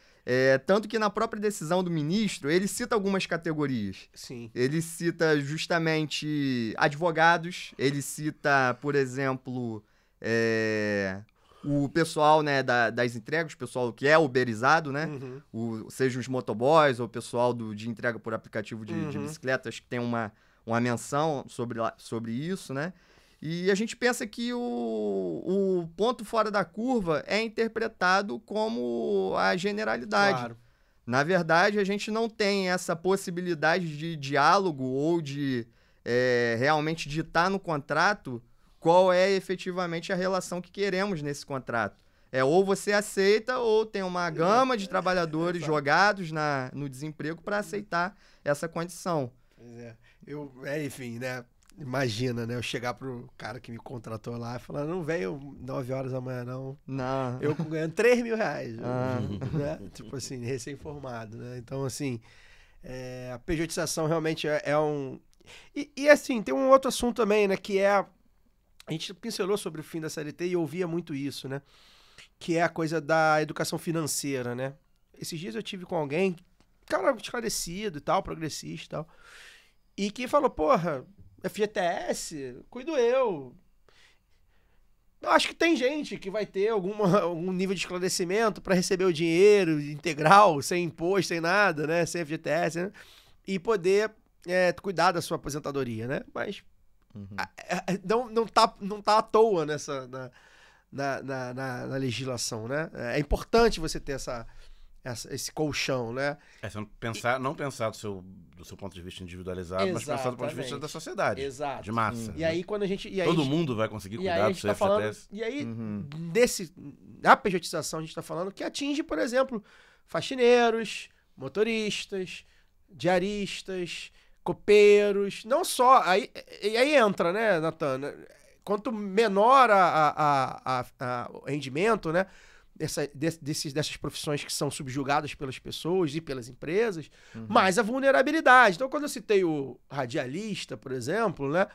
Tanto que na própria decisão do ministro, ele cita algumas categorias. Sim. Ele cita justamente advogados, ele cita, por exemplo, o pessoal, né, das entregas, o pessoal que é uberizado, né? Seja os motoboys ou o pessoal de entrega por aplicativo de bicicleta, acho que tem uma menção sobre isso, né? E a gente pensa que o ponto fora da curva é interpretado como a generalidade. Claro. Na verdade, a gente não tem essa possibilidade de diálogo ou de realmente ditar no contrato qual é efetivamente a relação que queremos nesse contrato. Ou você aceita ou tem uma gama de trabalhadores jogados no desemprego para aceitar essa condição. Pois é. Enfim, né? Imagina, né? Eu chegar pro cara que me contratou lá e falar, não veio 9 horas da manhã, não. Não. Eu ganhando 3 mil reais. Né? Tipo assim, recém-formado, né? Então, assim, a pejotização realmente é um... E assim, tem um outro assunto também, né? Que a gente pincelou sobre o fim da CLT e ouvia muito isso, né? Que é a coisa da educação financeira, né? Esses dias eu tive com alguém, cara esclarecido e tal, progressista e tal, e que falou, porra, FGTS, cuido eu. Eu acho que tem gente que vai ter algum nível de esclarecimento para receber o dinheiro integral, sem imposto, sem nada, né? Sem FGTS, né? E poder cuidar da sua aposentadoria, né? Mas não tá à toa na legislação, né? É importante você ter esse colchão, né? Não pensar do seu ponto de vista individualizado, Exatamente. mas pensar do ponto de vista da sociedade. Exato. De massa. E aí, quando a gente... Todo mundo vai conseguir cuidar do seu FGTS. E aí, da pejotização, a gente está falando que atinge, por exemplo, faxineiros, motoristas, diaristas, copeiros, não só... E aí entra, né, Natan? Quanto menor o rendimento, né? Dessas profissões que são subjugadas pelas pessoas e pelas empresas, mais a vulnerabilidade. Então, quando eu citei o radialista, por exemplo, né,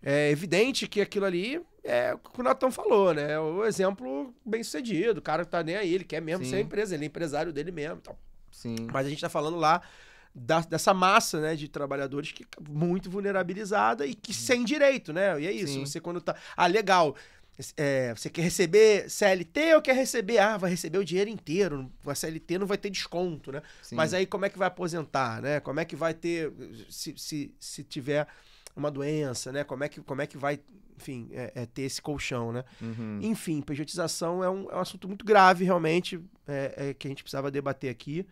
é evidente que aquilo ali é o que o Natan falou, né? É o exemplo bem sucedido. O cara tá nem aí, ele quer mesmo ser empresa, ele é empresário dele mesmo. Então. Sim. Mas a gente tá falando lá dessa massa, né, de trabalhadores que muito vulnerabilizada e que sem direito, né? E é isso. Sim. Você quando tá... legal. Você quer receber CLT ou quer receber... vai receber o dinheiro inteiro. A CLT não vai ter desconto, né? Sim. Mas aí como é que vai aposentar, né? Como é que vai ter... Se tiver uma doença, né? Como é que vai... Enfim, ter esse colchão, né? Enfim, pejotização é um assunto muito grave, realmente, que a gente precisava debater aqui.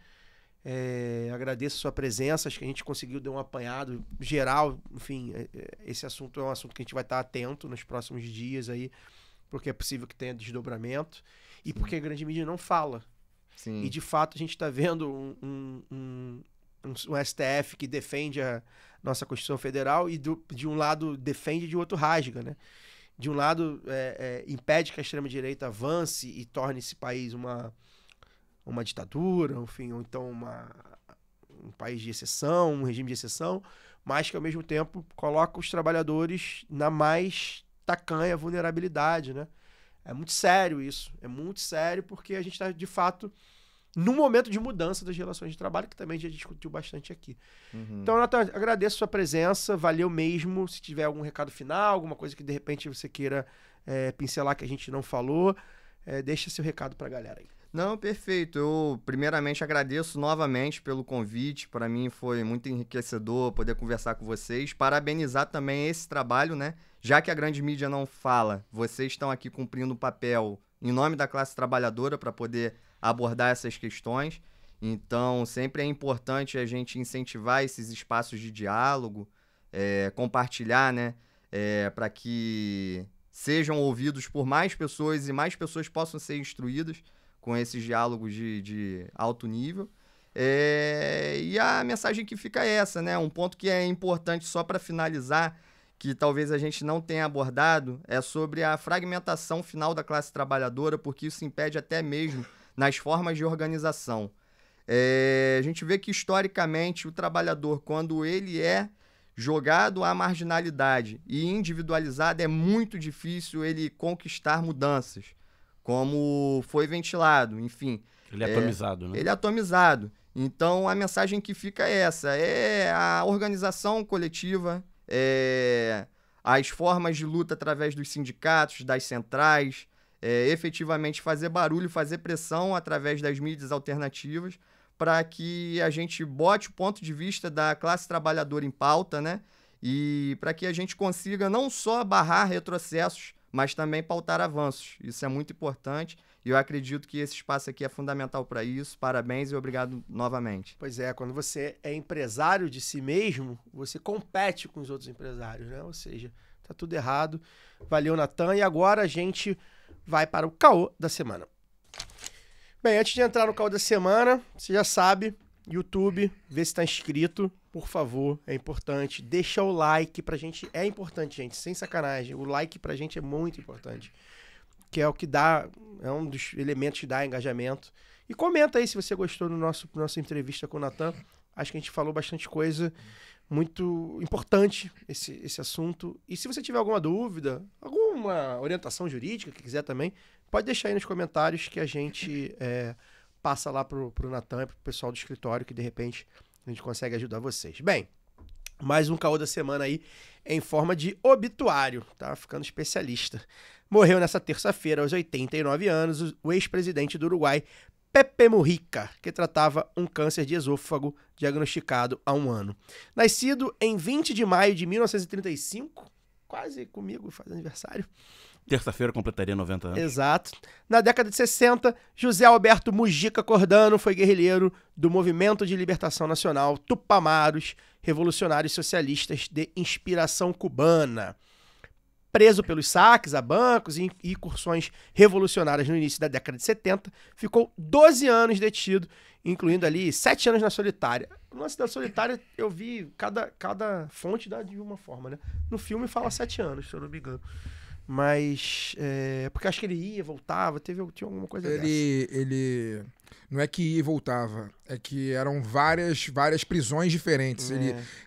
Agradeço a sua presença, acho que a gente conseguiu dar um apanhado geral, enfim, esse assunto é um assunto que a gente vai estar atento nos próximos dias aí, porque é possível que tenha desdobramento e porque a grande mídia não fala. Sim. E de fato a gente está vendo um STF que defende a nossa Constituição Federal e de um lado defende e de outro rasga, né? De um lado impede que a extrema-direita avance e torne esse país uma ditadura, enfim, ou então um país de exceção, um regime de exceção, mas que ao mesmo tempo coloca os trabalhadores na mais tacanha vulnerabilidade, né? É muito sério isso, é muito sério porque a gente está, de fato, num momento de mudança das relações de trabalho, que também já discutiu bastante aqui. Então, Natan, agradeço a sua presença, valeu mesmo. Se tiver algum recado final, alguma coisa que de repente você queira pincelar que a gente não falou, deixa seu recado para a galera aí. Não, perfeito. Eu, primeiramente, agradeço novamente pelo convite. Para mim foi muito enriquecedor poder conversar com vocês. Parabenizar também esse trabalho, né? Já que a grande mídia não fala, vocês estão aqui cumprindo um papel em nome da classe trabalhadora para poder abordar essas questões. Então, sempre é importante a gente incentivar esses espaços de diálogo, compartilhar, né? Para que sejam ouvidos por mais pessoas e mais pessoas possam ser instruídas com esses diálogos de alto nível. E a mensagem que fica é essa, né? Um ponto que é importante só para finalizar, que talvez a gente não tenha abordado, é sobre a fragmentação final da classe trabalhadora, porque isso impede até mesmo nas formas de organização. A gente vê que, historicamente, o trabalhador, quando ele é jogado à marginalidade e individualizado, é muito difícil ele conquistar mudanças, como foi ventilado, enfim. Ele é atomizado, né? Ele é atomizado. Então, a mensagem que fica é essa, a organização coletiva, as formas de luta através dos sindicatos, das centrais, efetivamente fazer barulho, fazer pressão através das mídias alternativas para que a gente bote o ponto de vista da classe trabalhadora em pauta, né? E para que a gente consiga não só barrar retrocessos, mas também pautar avanços. Isso é muito importante e eu acredito que esse espaço aqui é fundamental para isso. Parabéns e obrigado novamente. Pois é, quando você é empresário de si mesmo, você compete com os outros empresários, né? Ou seja, tá tudo errado. Valeu, Natan. E agora a gente vai para o caô da semana. Bem, antes de entrar no caô da semana, você já sabe, YouTube, vê se está inscrito, por favor, é importante. Deixa o like pra gente, é importante, gente, sem sacanagem. O like pra gente é muito importante, que é o que dá, é um dos elementos que dá engajamento. E comenta aí se você gostou do nossa entrevista com o Natan. Acho que a gente falou bastante coisa muito importante esse assunto. E se você tiver alguma dúvida, alguma orientação jurídica que quiser também, pode deixar aí nos comentários que a gente passa lá pro Natan e pro pessoal do escritório, que de repente a gente consegue ajudar vocês. Bem, mais um caô da semana aí em forma de obituário, tá? Ficando especialista. Morreu nessa terça-feira, aos 89 anos, o ex-presidente do Uruguai, Pepe Mujica, que tratava um câncer de esôfago diagnosticado há um ano. Nascido em 20 de maio de 1935, quase comigo, faz aniversário. Terça-feira completaria 90 anos. Exato. Na década de 60, José Alberto Mujica Cordano foi guerrilheiro do Movimento de Libertação Nacional Tupamaros, revolucionários socialistas de inspiração cubana. Preso pelos saques a bancos e incursões revolucionárias no início da década de 70, ficou 12 anos detido, incluindo ali 7 anos na solitária. No lance da solitária, eu vi cada fonte dá de uma forma, né? No filme fala 7 anos, se eu não me engano. Mas, porque acho que ele ia, voltava, tinha alguma coisa dessa. Ele não é que ia e voltava, é que eram várias prisões diferentes.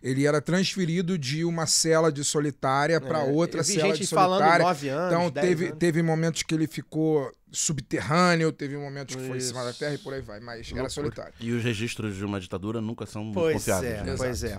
Ele era transferido de uma cela de solitária para outra cela de solitária. 9 anos, então teve momentos que ele ficou subterrâneo, teve momentos que foi em cima da terra e por aí vai, mas era solitário. E os registros de uma ditadura nunca são confiáveis. Né? Pois é.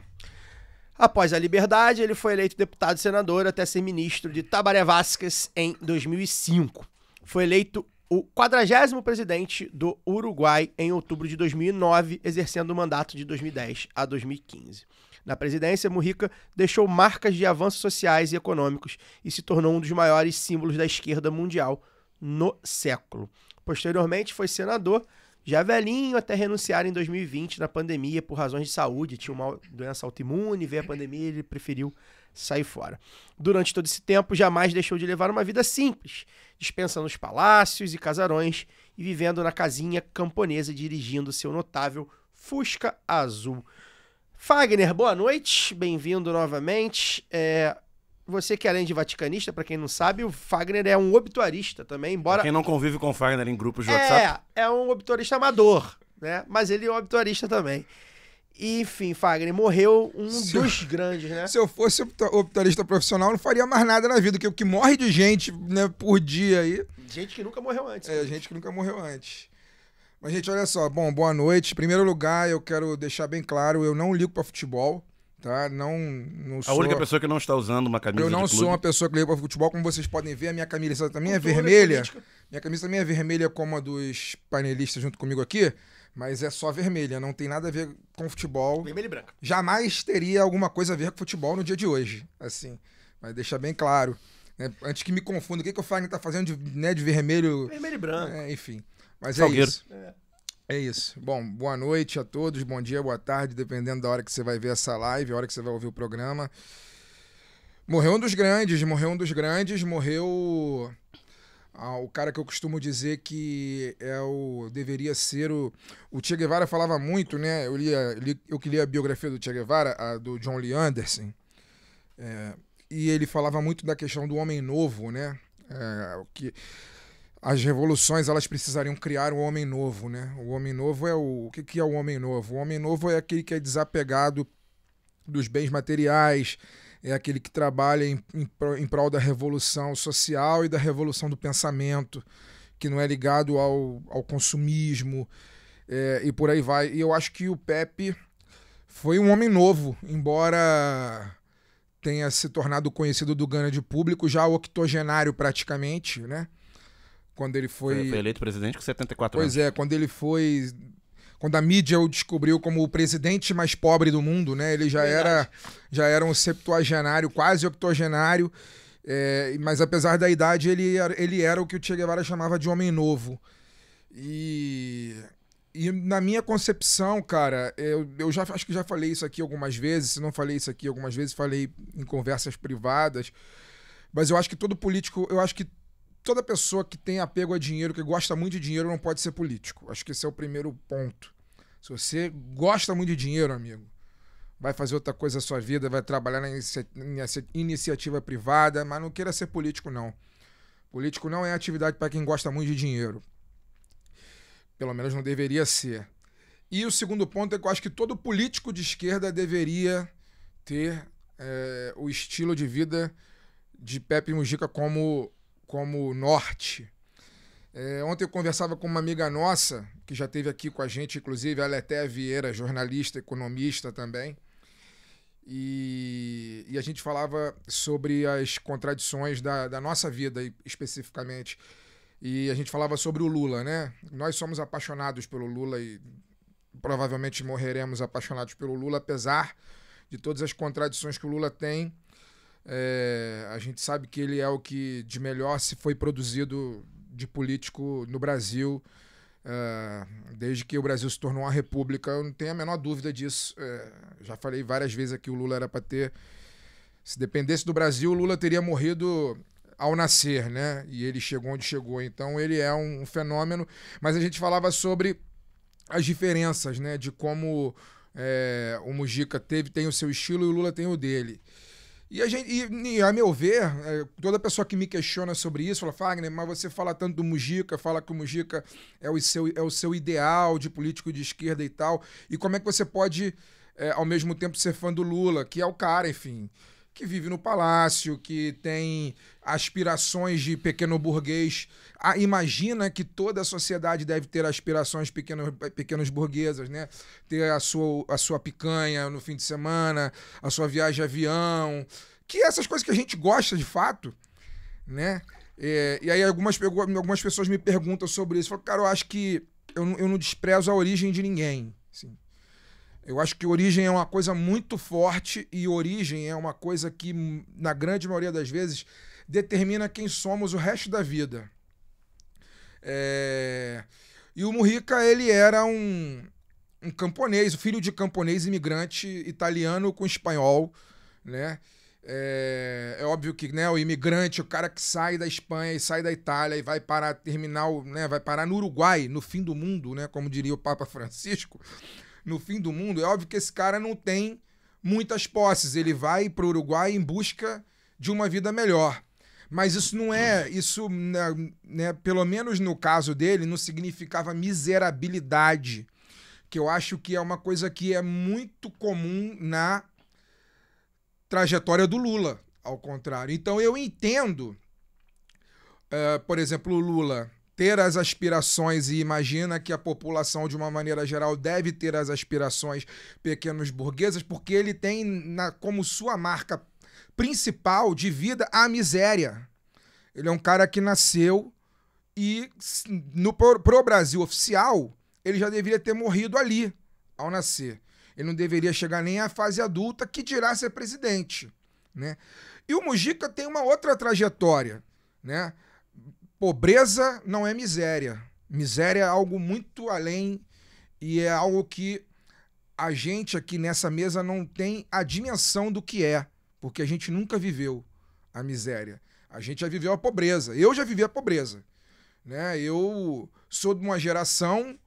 Após a liberdade, ele foi eleito deputado e senador até ser ministro de Tabaré Vázquez em 2005. Foi eleito o 40º presidente do Uruguai em outubro de 2009, exercendo o mandato de 2010 a 2015. Na presidência, Mujica deixou marcas de avanços sociais e econômicos e se tornou um dos maiores símbolos da esquerda mundial no século. Posteriormente, foi senador, já velhinho, até renunciar em 2020 na pandemia por razões de saúde. Tinha uma doença autoimune, veio a pandemia e ele preferiu sair fora. Durante todo esse tempo, jamais deixou de levar uma vida simples, dispensando os palácios e casarões e vivendo na casinha camponesa, dirigindo seu notável Fusca azul. Fagner, boa noite, bem-vindo novamente. Você que além de vaticanista, para quem não sabe, o Fagner é um obituarista também, embora... Quem não convive com o Fagner em grupos de WhatsApp. É um obituarista amador, né? Mas ele é um obituarista também. E, enfim, Fagner, morreu dos grandes, né? Se eu fosse obituarista profissional, não faria mais nada na vida, porque o que morre de gente, né, por dia aí... Gente que nunca morreu antes. Gente que nunca morreu antes. Mas, gente, olha só, boa noite. Em primeiro lugar, eu quero deixar bem claro, eu não ligo pra futebol. Tá? Não sou... A única pessoa que não está usando uma camisa de clube. Eu não sou uma pessoa que liga para futebol, como vocês podem ver, a minha camisa também é vermelha. Minha camisa também é vermelha como a dos painelistas junto comigo aqui, mas é só vermelha, não tem nada a ver com futebol. Vermelha e branca. Jamais teria alguma coisa a ver com futebol no dia de hoje, assim. Mas deixar bem claro, né? Antes que me confunda, o que o Fagner tá fazendo de vermelho... Vermelho e branco. Enfim, mas Salgueiro. É isso. É isso. Bom, boa noite a todos, bom dia, boa tarde, dependendo da hora que você vai ver essa live, a hora que você vai ouvir o programa. Morreu um dos grandes, morreu o cara que eu costumo dizer que deveria ser o Che Guevara falava muito, né? Eu que li a biografia do Che Guevara, a do John Lee Anderson, e ele falava muito da questão do homem novo, né? Que as revoluções, elas precisariam criar um homem novo, né? O homem novo é o que é o homem novo? O homem novo é aquele que é desapegado dos bens materiais, é aquele que trabalha em prol da revolução social e da revolução do pensamento, que não é ligado ao consumismo, e por aí vai. E eu acho que o Pepe foi um homem novo, embora tenha se tornado conhecido do grande público, já octogenário praticamente, né? quando ele foi... Foi eleito presidente com 74 anos. Pois é, quando ele foi... Quando a mídia o descobriu como o presidente mais pobre do mundo, né? Ele já era um septuagenário, quase octogenário, mas apesar da idade, ele era o que o Che Guevara chamava de homem novo. E na minha concepção, cara, eu acho que já falei isso aqui algumas vezes, se não falei isso aqui algumas vezes, falei em conversas privadas, mas eu acho que todo político, eu acho que toda pessoa que tem apego a dinheiro, que gosta muito de dinheiro, não pode ser político. Acho que esse é o primeiro ponto. Se você gosta muito de dinheiro, amigo, vai fazer outra coisa na sua vida, vai trabalhar na iniciativa privada, mas não queira ser político, não. Político não é atividade para quem gosta muito de dinheiro. Pelo menos não deveria ser. E o segundo ponto é que eu acho que todo político de esquerda deveria ter o estilo de vida de Pepe Mujica como norte. Ontem eu conversava com uma amiga nossa, que já esteve aqui com a gente, inclusive, a Letéia Vieira, jornalista, economista também, e a gente falava sobre as contradições da nossa vida, especificamente, e a gente falava sobre o Lula, né? Nós somos apaixonados pelo Lula e provavelmente morreremos apaixonados pelo Lula, apesar de todas as contradições que o Lula tem. A gente sabe que ele é o que de melhor se foi produzido de político no Brasil, desde que o Brasil se tornou uma república. Eu não tenho a menor dúvida disso. Já falei várias vezes aqui, o Lula era para ter... Se dependesse do Brasil, o Lula teria morrido ao nascer, né? E ele chegou onde chegou. Então ele é um fenômeno. Mas a gente falava sobre as diferenças, né? De como o Mujica tem o seu estilo e o Lula tem o dele. E a meu ver, toda pessoa que me questiona sobre isso fala, Fagner, mas você fala tanto do Mujica, fala que o Mujica é o seu ideal de político de esquerda e tal, e como é que você pode, ao mesmo tempo, ser fã do Lula, que é o cara, enfim, que vive no palácio, que tem aspirações de pequeno burguês. Imagina que toda a sociedade deve ter aspirações pequenos burguesas, né? Ter a sua picanha no fim de semana, a sua viagem de avião, que essas coisas que a gente gosta de fato, né? E aí algumas pessoas me perguntam sobre isso. Eu falo, cara, eu acho que eu não desprezo a origem de ninguém, assim. Eu acho que origem é uma coisa muito forte e origem é uma coisa que, na grande maioria das vezes, determina quem somos o resto da vida. E o Mujica, ele era um camponês, filho de camponês imigrante italiano com espanhol, né? É óbvio que, né, o imigrante, o cara que sai da Espanha e sai da Itália e vai parar terminal, né, vai parar no Uruguai, no fim do mundo, né, como diria o Papa Francisco, no fim do mundo, é óbvio que esse cara não tem muitas posses. Ele vai para o Uruguai em busca de uma vida melhor. Mas isso não é... Isso, né, pelo menos no caso dele, não significava miserabilidade, que eu acho que é uma coisa que é muito comum na trajetória do Lula, ao contrário. Então eu entendo, por exemplo, o Lula ter as aspirações e imagina que a população, de uma maneira geral, deve ter as aspirações pequenos burguesas, porque ele tem como sua marca principal de vida a miséria. Ele é um cara que nasceu e pro Brasil oficial, ele já deveria ter morrido ali, ao nascer. Ele não deveria chegar nem à fase adulta, que dirá ser presidente, né? E o Mujica tem uma outra trajetória, né? Pobreza não é miséria. Miséria é algo muito além e é algo que a gente aqui nessa mesa não tem a dimensão do que é, porque a gente nunca viveu a miséria. A gente já viveu a pobreza. Eu já vivi a pobreza, né? Eu sou de uma geração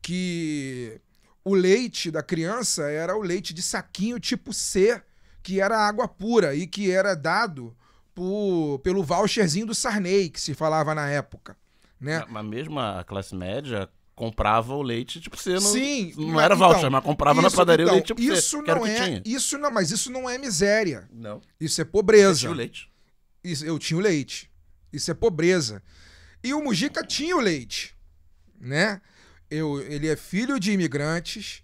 que o leite da criança era o leite de saquinho tipo C, que era água pura e que era dado pelo voucherzinho do Sarney, que se falava na época, né? Mas mesmo a classe média comprava o leite tipo C. Sim, não era voucher, mas comprava na padaria o leite tipo C. Mas isso não é miséria. Não. Isso é pobreza. Eu tinha o leite. Eu tinha o leite. Isso é pobreza. E o Mujica tinha o leite, né? Ele é filho de imigrantes,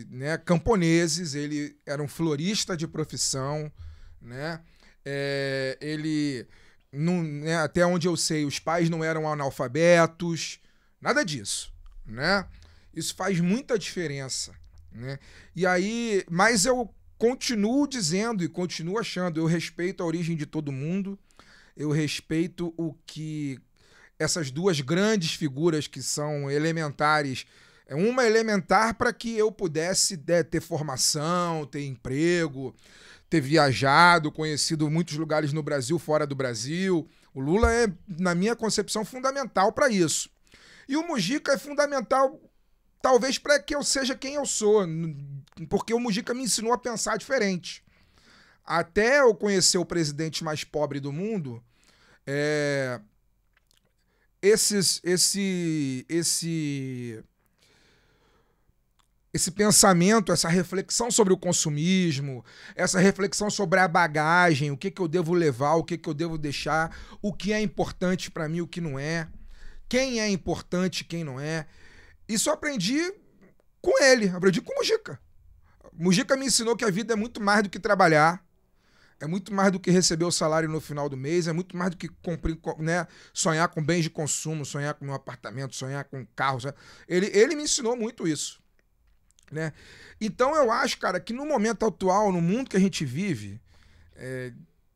né, camponeses, ele era um florista de profissão, né? Ele né, até onde eu sei, os pais não eram analfabetos, nada disso, né? Isso faz muita diferença, né? E aí, mas eu continuo dizendo e continuo achando, eu respeito a origem de todo mundo, eu respeito o que essas duas grandes figuras que são elementares, uma elementar para que eu pudesse ter formação, ter emprego, ter viajado, conhecido muitos lugares no Brasil, fora do Brasil. O Lula é, na minha concepção, fundamental para isso. E o Mujica é fundamental, talvez, para que eu seja quem eu sou, porque o Mujica me ensinou a pensar diferente. Até eu conhecer o presidente mais pobre do mundo, esse pensamento, essa reflexão sobre o consumismo, essa reflexão sobre a bagagem, o que eu devo levar, o que eu devo deixar, o que é importante para mim, o que não é, quem é importante, quem não é. Isso eu aprendi com ele, aprendi com o Mujica. Mujica me ensinou que a vida é muito mais do que trabalhar, é muito mais do que receber o salário no final do mês, é muito mais do que né, sonhar com bens de consumo, sonhar com um apartamento, sonhar com um carro. Ele me ensinou muito isso. Né? Então eu acho, cara, que no momento atual, no mundo que a gente vive,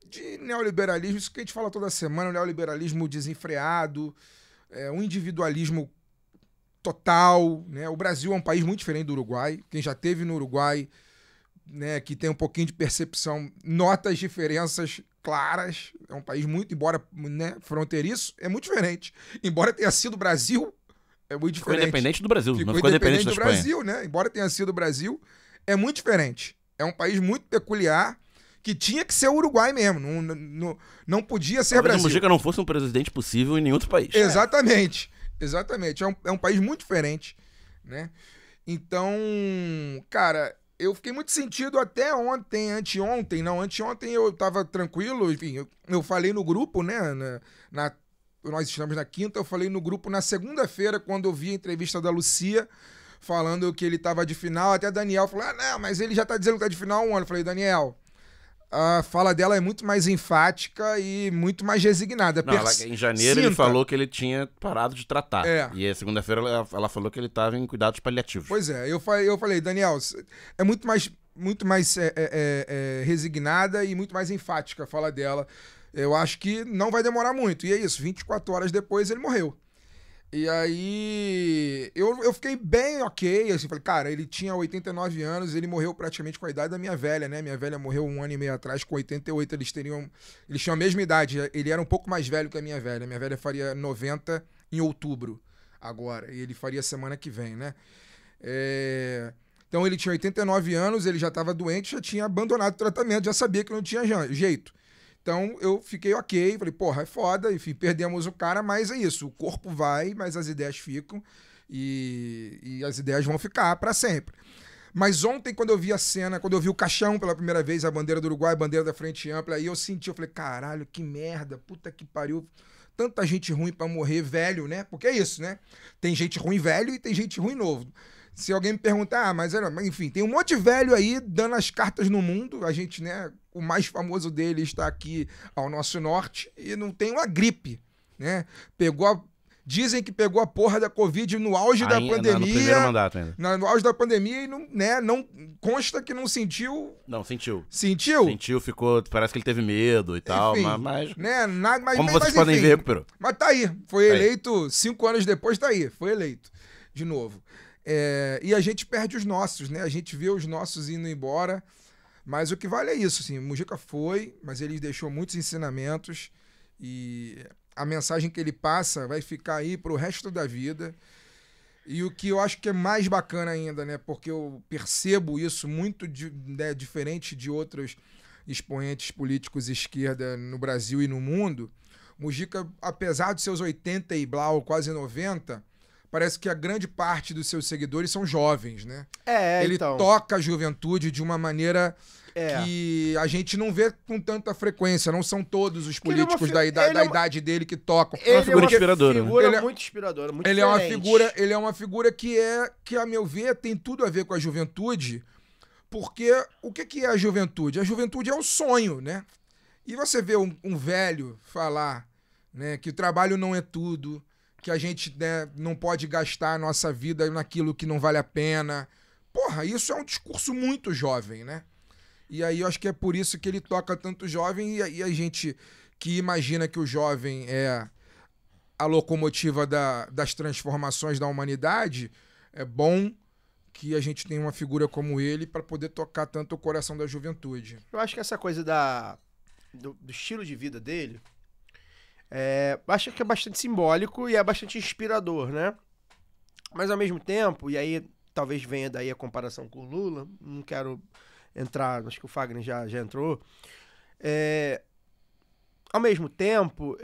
de neoliberalismo, isso que a gente fala toda semana, o neoliberalismo desenfreado, um individualismo total, né? O Brasil é um país muito diferente do Uruguai. Quem já esteve no Uruguai, né, que tem um pouquinho de percepção, nota as diferenças claras. É um país muito, embora, né, fronteiriço, é muito diferente. Embora tenha sido Brasil, é muito diferente. Ficou independente do Brasil, ficou não ficou independente do da Espanha. Brasil, né? Embora tenha sido o Brasil, é muito diferente. É um país muito peculiar, que tinha que ser o Uruguai mesmo. Não podia ser Talvez Brasil. o Mujica não fosse um presidente possível em nenhum outro país. Exatamente. Exatamente. É um país muito diferente, né? Então, cara, eu fiquei muito sentido até anteontem eu tava tranquilo, enfim, eu falei no grupo, né? Nós estamos na quinta, eu falei no grupo na segunda-feira, quando eu vi a entrevista da Lucia, falando que ele estava de final, até Daniel falou, não, mas ele já tá dizendo que tá de final há um ano. Eu falei, Daniel, a fala dela é muito mais enfática e muito mais resignada. Não, em janeiro ele falou que ele tinha parado de tratar. E a segunda-feira ela falou que ele estava em cuidados paliativos. Pois é, eu falei, Daniel, é muito mais resignada e muito mais enfática a fala dela. Eu acho que não vai demorar muito. E é isso, 24 horas depois ele morreu. E aí eu fiquei bem ok, assim, falei, cara, ele tinha 89 anos, ele morreu praticamente com a idade da minha velha, né? Minha velha morreu 1 ano e meio atrás, com 88, eles tinham a mesma idade, ele era um pouco mais velho que a minha velha faria 90 em outubro agora, e ele faria semana que vem, né? Então ele tinha 89 anos, ele já estava doente, já tinha abandonado o tratamento, já sabia que não tinha jeito. Então eu fiquei ok, falei, porra, é foda, enfim, perdemos o cara, mas é isso, o corpo vai, mas as ideias ficam e as ideias vão ficar para sempre. Mas ontem, quando eu vi a cena, quando eu vi o caixão pela primeira vez, a bandeira do Uruguai, a bandeira da Frente Ampla, aí eu falei, caralho, que merda, puta que pariu, tanta gente ruim pra morrer velho, né? Porque é isso, né? Tem gente ruim velho e tem gente ruim novo. Se alguém me perguntar, mas enfim, tem um monte de velho aí dando as cartas no mundo. A gente, né? O mais famoso dele está aqui ao nosso norte e não tem uma gripe, né? Dizem que pegou a porra da Covid no auge da pandemia. No primeiro mandato ainda. No auge da pandemia e não consta que não sentiu. Não, sentiu. Sentiu? Sentiu, ficou. Parece que ele teve medo e tal, enfim, mas. Né, como vocês podem ver, recuperou. Mas tá aí. Foi eleito 5 anos depois, tá aí. Foi eleito de novo. E a gente perde os nossos, né? A gente vê os nossos indo embora, mas o que vale é isso, assim, o Mujica foi, mas ele deixou muitos ensinamentos e a mensagem que ele passa vai ficar aí pro resto da vida. E o que eu acho que é mais bacana ainda, né? Porque eu percebo isso muito diferente de outros expoentes políticos de esquerda no Brasil e no mundo. Mujica, apesar de seus 80 e blau, quase 90, parece que a grande parte dos seus seguidores são jovens, né? Ele toca a juventude de uma maneira que a gente não vê com tanta frequência. Não são todos os políticos da idade dele que tocam. Ele é uma figura inspiradora. Muito inspiradora, muito ele diferente. Ele é uma figura que, a meu ver, tem tudo a ver com a juventude, porque o que é a juventude? A juventude é o sonho, né? E você vê um velho falar, né, que o trabalho não é tudo, que a gente, né, não pode gastar a nossa vida naquilo que não vale a pena. Porra, isso é um discurso muito jovem, né? E aí eu acho que é por isso que ele toca tanto jovem e a gente que imagina que o jovem é a locomotiva das transformações da humanidade, é bom que a gente tenha uma figura como ele para poder tocar tanto o coração da juventude. Eu acho que essa coisa do estilo de vida dele, acho que é bastante simbólico e é bastante inspirador, né? Mas ao mesmo tempo, e aí talvez venha daí a comparação com o Lula, não quero entrar, acho que o Fagner já entrou. Ao mesmo tempo,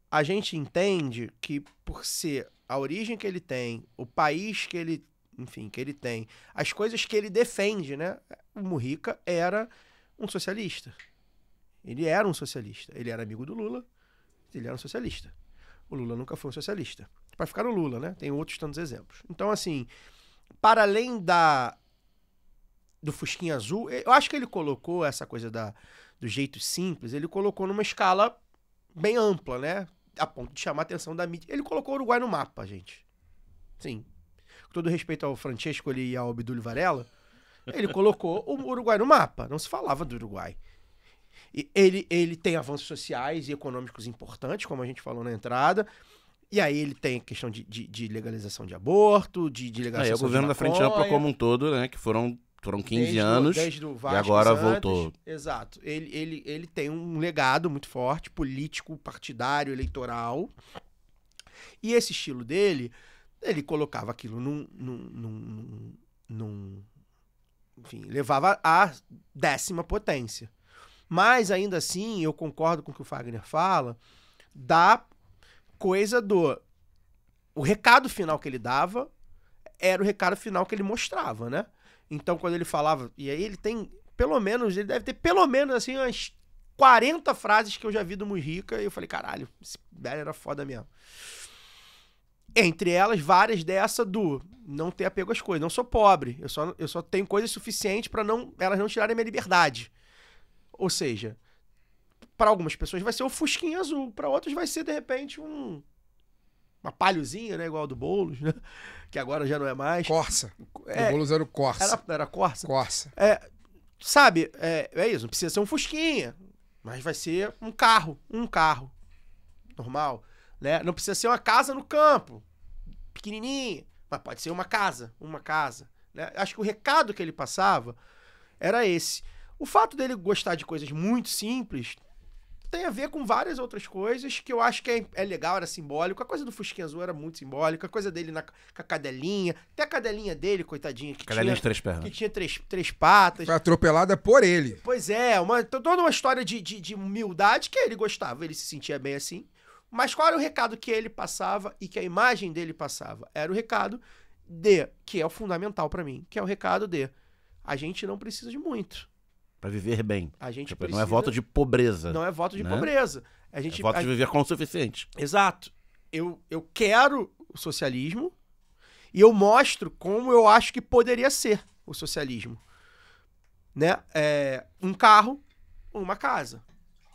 a gente entende que por ser a origem que ele tem, o país que ele, enfim, que ele tem, as coisas que ele defende, né? O Mujica era um socialista. Ele era um socialista. Ele era amigo do Lula, ele era um socialista. O Lula nunca foi um socialista. Para ficar no Lula, né? Tem outros tantos exemplos. Então, assim, para além do Fusquinha Azul, eu acho que ele colocou essa coisa do jeito simples, ele colocou numa escala bem ampla, né? A ponto de chamar a atenção da mídia. Ele colocou o Uruguai no mapa, gente. Sim. Com todo respeito ao Francesco e ao Abdul Varela, ele colocou o Uruguai no mapa. Não se falava do Uruguai. E ele tem avanços sociais e econômicos importantes, como a gente falou na entrada. E aí ele tem a questão de legalização de aborto, de legalização o governo da Frente Ampla como um todo, né? Que foram 15 anos desde o Vasco e agora antes, voltou. Exato. Ele tem um legado muito forte, político, partidário, eleitoral. E esse estilo dele, ele colocava aquilo enfim, levava à 10ª potência. Mas, ainda assim, eu concordo com o que o Fagner fala, da coisa o recado final que ele dava era o recado final que ele mostrava, né? Então, quando ele falava... E aí ele tem, ele deve ter pelo menos, assim, umas 40 frases que eu já vi do Mujica, e eu falei, caralho, esse velho era foda mesmo. Entre elas, várias dessa do não ter apego às coisas. Não sou pobre, eu só tenho coisas suficientes pra elas não tirarem minha liberdade. Ou seja, para algumas pessoas vai ser o Fusquinha Azul, para outras vai ser, de repente, uma palhozinha, né? Igual a do Boulos, né? Que agora já não é mais. Corsa. O Boulos era o Corsa. Era Corsa? Corsa. Sabe, é isso, não precisa ser um Fusquinha, mas vai ser um carro normal, né? Não precisa ser uma casa no campo, pequenininha, mas pode ser uma casa, né? Acho que o recado que ele passava era esse. O fato dele gostar de coisas muito simples tem a ver com várias outras coisas que eu acho que é legal, era simbólico. A coisa do Fusquinha Azul era muito simbólica. A coisa dele com a cadelinha. Até a cadelinha dele, coitadinha. Cadelinha de 3 pernas. Que tinha três patas. Foi atropelada por ele. Pois é, toda uma história de humildade que ele gostava. Ele se sentia bem assim. Mas qual era o recado que ele passava e que a imagem dele passava? Era o recado que é o fundamental pra mim, que é o recado a gente não precisa de muito. Pra viver bem. A gente não é voto de pobreza. Não é voto de pobreza. É voto de viver com o suficiente. Exato. Eu quero o socialismo e eu mostro como eu acho que poderia ser o socialismo. Né? Um carro, uma casa.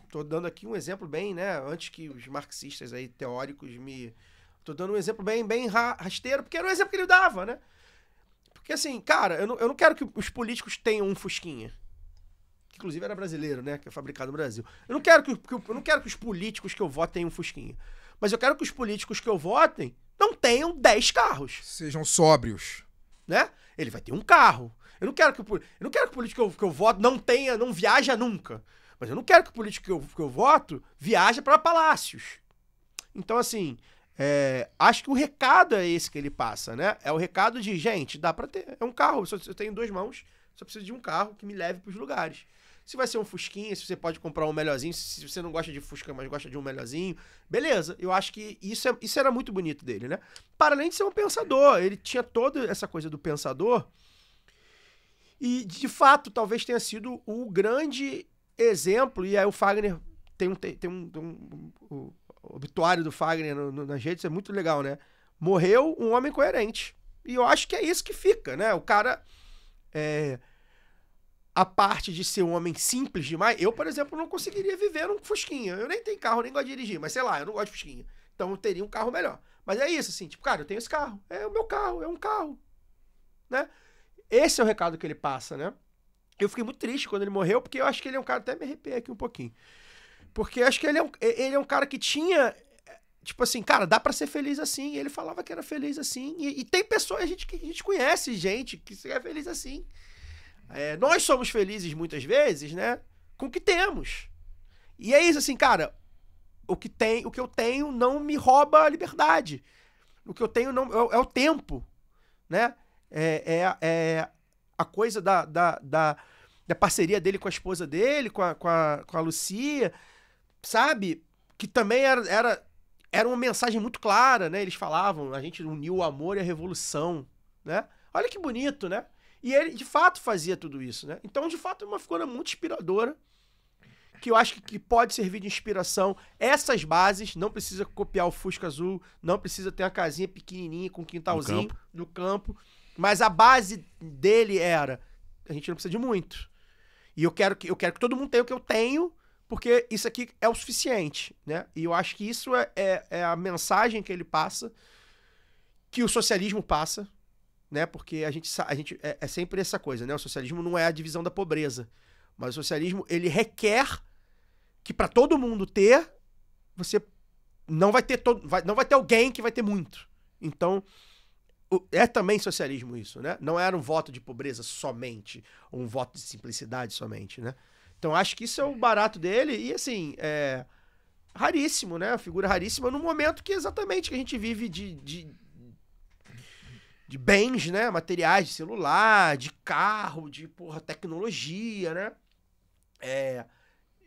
Tô dando aqui um exemplo bem, né? Antes que os marxistas aí, teóricos Tô dando um exemplo bem rasteiro, porque era o exemplo que ele dava, né? Porque assim, cara, eu não quero que os políticos tenham um Fusquinha. Inclusive era brasileiro, né? Que é fabricado no Brasil. Eu não quero que os políticos que eu voto tenham um Fusquinha. Mas eu quero que os políticos que eu votem não tenham 10 carros. Sejam sóbrios. Né? Ele vai ter um carro. Eu não quero que o político que eu voto não viaja nunca. Mas eu não quero que o político que eu voto viaje para palácios. Então, assim, acho que o recado é esse que ele passa, né? É o recado de, gente, dá pra ter. É um carro, eu tenho 2 mãos, só preciso de um carro que me leve pros lugares. Se vai ser um Fusquinha, se você pode comprar um melhorzinho, se você não gosta de Fusca, mas gosta de um melhorzinho, beleza. Eu acho que isso era muito bonito dele, né? Para além de ser um pensador, ele tinha toda essa coisa do pensador e, de fato, talvez tenha sido o grande exemplo, e aí o Fagner tem o obituário do Fagner nas redes, é muito legal, né? Morreu um homem coerente. E eu acho que é isso que fica, né? O cara a parte de ser um homem simples demais, eu, por exemplo, não conseguiria viver num Fusquinha. Eu nem tenho carro, nem gosto de dirigir, mas sei lá, eu não gosto de Fusquinha. Então eu teria um carro melhor. Mas é isso, assim, tipo, cara, eu tenho esse carro. É o meu carro, é um carro. Né? Esse é o recado que ele passa, né? Eu fiquei muito triste quando ele morreu, porque eu acho que ele é um cara, até me arrepiei aqui um pouquinho. Porque eu acho que ele é um cara que tinha, tipo assim, cara, dá pra ser feliz assim. E ele falava que era feliz assim. E tem pessoas, a gente conhece gente que é feliz assim. Nós somos felizes muitas vezes, né? Com o que temos. E é isso, assim, cara, o que eu tenho não me rouba a liberdade. O que eu tenho não é o tempo, né? A coisa da parceria dele com a esposa dele, com a Lucia, sabe? Que também era uma mensagem muito clara, né? Eles falavam, a gente uniu o amor e a revolução, né? Olha que bonito, né? E ele, de fato, fazia tudo isso, né? Então, de fato, é uma figura muito inspiradora, que eu acho que pode servir de inspiração. Essas bases, não precisa copiar o Fusca Azul, não precisa ter uma casinha pequenininha com um quintalzinho no campo, mas a base dele era, a gente não precisa de muito. E eu quero que todo mundo tenha o que eu tenho, porque isso aqui é o suficiente, né? E eu acho que isso é a mensagem que ele passa, que o socialismo passa, né? Porque a gente é sempre essa coisa, né? O socialismo não é a divisão da pobreza, mas o socialismo, ele requer que para todo mundo ter, você não vai ter não vai ter alguém que vai ter muito. Então, é também socialismo isso, né? Não era um voto de pobreza somente, ou um voto de simplicidade somente, né? Então, acho que isso é o barato dele e, assim, raríssimo, né? Figura raríssima no momento que exatamente que a gente vive de bens, né? Materiais, de celular, de carro, de, tecnologia, né?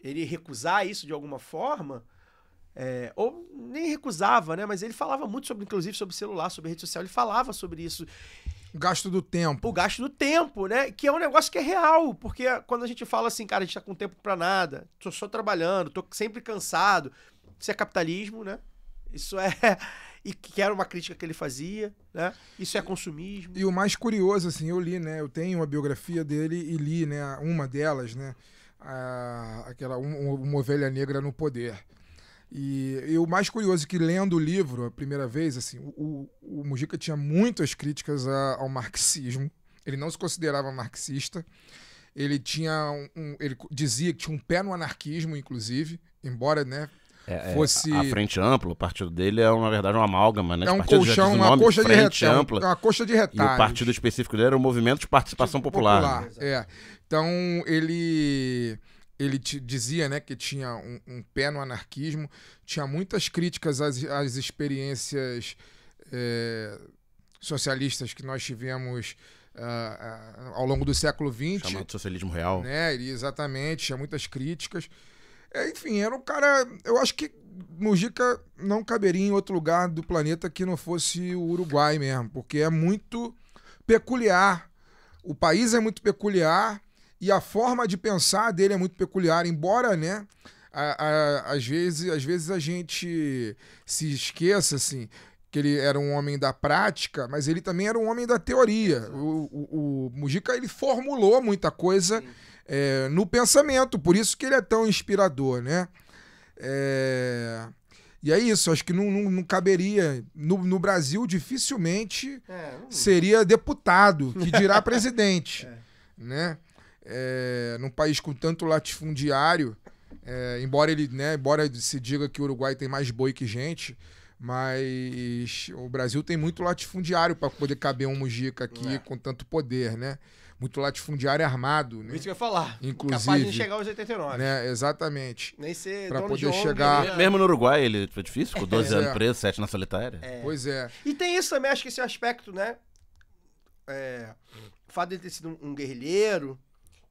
Ele recusar isso de alguma forma, ou nem recusava, né? Mas ele falava muito inclusive sobre celular, sobre rede social, ele falava sobre isso. O gasto do tempo. O gasto do tempo, né? Que é um negócio que é real, porque quando a gente fala assim, cara, a gente tá com tempo pra nada, tô só trabalhando, tô sempre cansado, isso é capitalismo, né? Isso e que era uma crítica que ele fazia, né? Isso é consumismo. E o mais curioso, assim, eu li, né? Eu tenho a biografia dele e li, né? Uma delas, né? Uma Ovelha Negra no Poder. E o mais curioso é que, lendo o livro a primeira vez, assim, o Mujica tinha muitas críticas ao marxismo. Ele não se considerava marxista. Ele tinha ele dizia que tinha um pé no anarquismo, inclusive, embora, né, fosse... A Frente Ampla, o partido dele na verdade, uma amálgama, né? É um colchão, uma coxa de retalhos. Uma coxa de retalhos. E o partido específico dele era o Movimento de Participação Popular. Então, ele dizia, né, que tinha um pé no anarquismo, tinha muitas críticas às experiências socialistas que nós tivemos ao longo do século XX. Chamado socialismo real. Né, exatamente, tinha muitas críticas. Enfim, era um cara... Eu acho que Mujica não caberia em outro lugar do planeta que não fosse o Uruguai mesmo, porque é muito peculiar. O país é muito peculiar e a forma de pensar dele é muito peculiar, embora, né, às vezes a gente se esqueça, assim, que ele era um homem da prática, mas ele também era um homem da teoria. O Mujica, ele formulou muita coisa no pensamento, por isso que ele é tão inspirador, né? E é isso, acho que não caberia. No Brasil, dificilmente seria deputado, que dirá presidente, né? Num país com tanto latifundiário, embora se diga que o Uruguai tem mais boi que gente, mas o Brasil tem muito latifundiário para poder caber um Mujica aqui com tanto poder, né? Muito latifundiário armado, né? Isso que eu ia falar. Inclusive, capaz de chegar aos 89. Né? Exatamente. Nem ser pra dono poder de chegar... ONG, Mesmo no Uruguai, ele foi difícil, com 12 anos preso, 7 na solitária. Pois é. E tem isso também, acho que esse aspecto, né? O fato de ele ter sido um guerrilheiro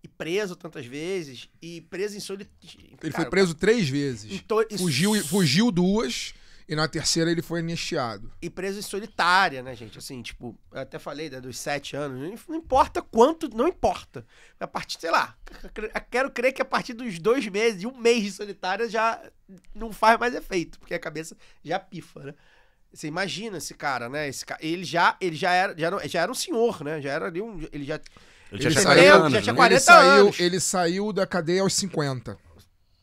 e preso tantas vezes, e preso em solitário. Ele foi preso 3 vezes. Fugiu 2, e na terceira ele foi anistiado. E preso em solitária, né, gente? Assim, tipo, eu até falei, né, dos 7 anos, não importa quanto, não importa. A partir, sei lá, quero crer que a partir dos 2 meses, de 1 mês de solitária, já não faz mais efeito, porque a cabeça já pifa, né? Você imagina esse cara, né? Ele já era um senhor, né? Já era ali ele já Ele já Ele tinha saiu- 40 já anos, tinha né? 40 anos. Ele saiu da cadeia aos 50.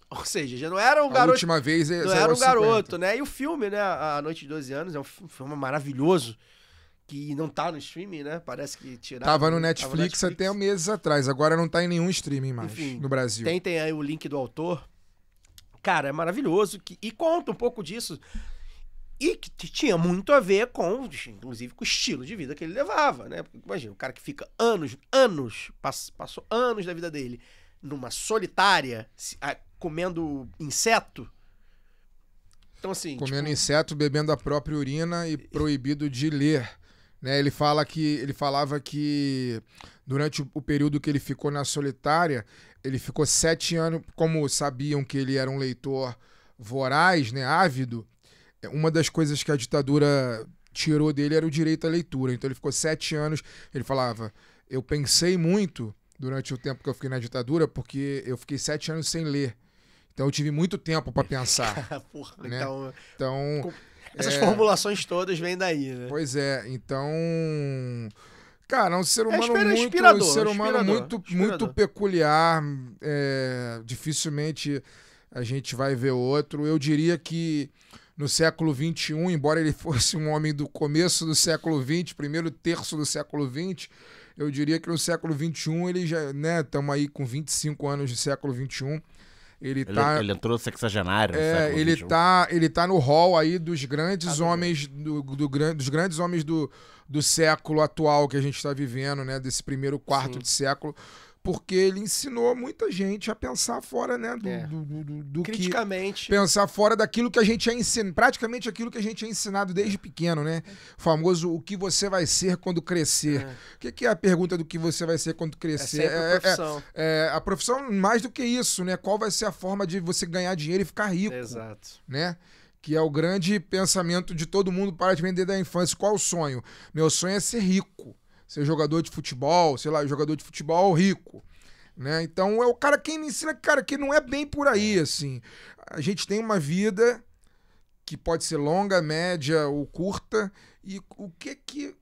Ou seja, já não era um A garoto. última vez ele Não saiu era um aos 50. garoto, né? E o filme, né? A Noite de 12 Anos é um filme maravilhoso. Que não tá no streaming, né? Parece que tiraram. Tava no Netflix até meses atrás. Agora não tá em nenhum streaming mais Enfim, no Brasil. Tem aí o link do autor. Cara, é maravilhoso. E conta um pouco disso. E que tinha muito a ver com, inclusive, com o estilo de vida que ele levava, né? Porque, imagina, o cara que fica passou anos da vida dele numa solitária, comendo inseto. Então, assim. Comendo inseto, bebendo a própria urina e proibido de ler. Né? Ele falava que durante o período que ele ficou na solitária, ele ficou 7 anos, como sabiam que ele era um leitor voraz, né, ávido, uma das coisas que a ditadura tirou dele era o direito à leitura. Então ele ficou 7 anos, ele falava, eu pensei muito durante o tempo que eu fiquei na ditadura, porque eu fiquei 7 anos sem ler. Então eu tive muito tempo para pensar. Porra, né? Então, essas formulações todas vêm daí, né? Pois é, então, cara, é um ser humano muito peculiar. Dificilmente a gente vai ver outro. Eu diria que no século XXI, embora ele fosse um homem do começo do século XX, primeiro terço do século XX, eu diria que no século XXI ele já, né, estamos aí com 25 anos de século XXI. Ele entrou sexagenário. Ele tá no hall aí dos grandes homens dos grandes homens do século atual que a gente está vivendo, né? Desse primeiro quarto de século, porque ele ensinou muita gente a pensar fora, né? Do criticamente. Pensar fora daquilo que a gente é ensinado, praticamente aquilo que a gente é ensinado desde pequeno, né? O famoso o que você vai ser quando crescer. O que é a pergunta do que você vai ser quando crescer? A profissão. A profissão, mais do que isso, né? Qual vai ser a forma de você ganhar dinheiro e ficar rico? Exato. Né? Que é o grande pensamento de todo mundo para de vender da infância. Qual o sonho? Meu sonho é ser rico. Ser jogador de futebol, sei lá, jogador de futebol rico, né? Então é o cara quem me ensina, cara, que não é bem por aí, assim. A gente tem uma vida que pode ser longa, média ou curta, e o que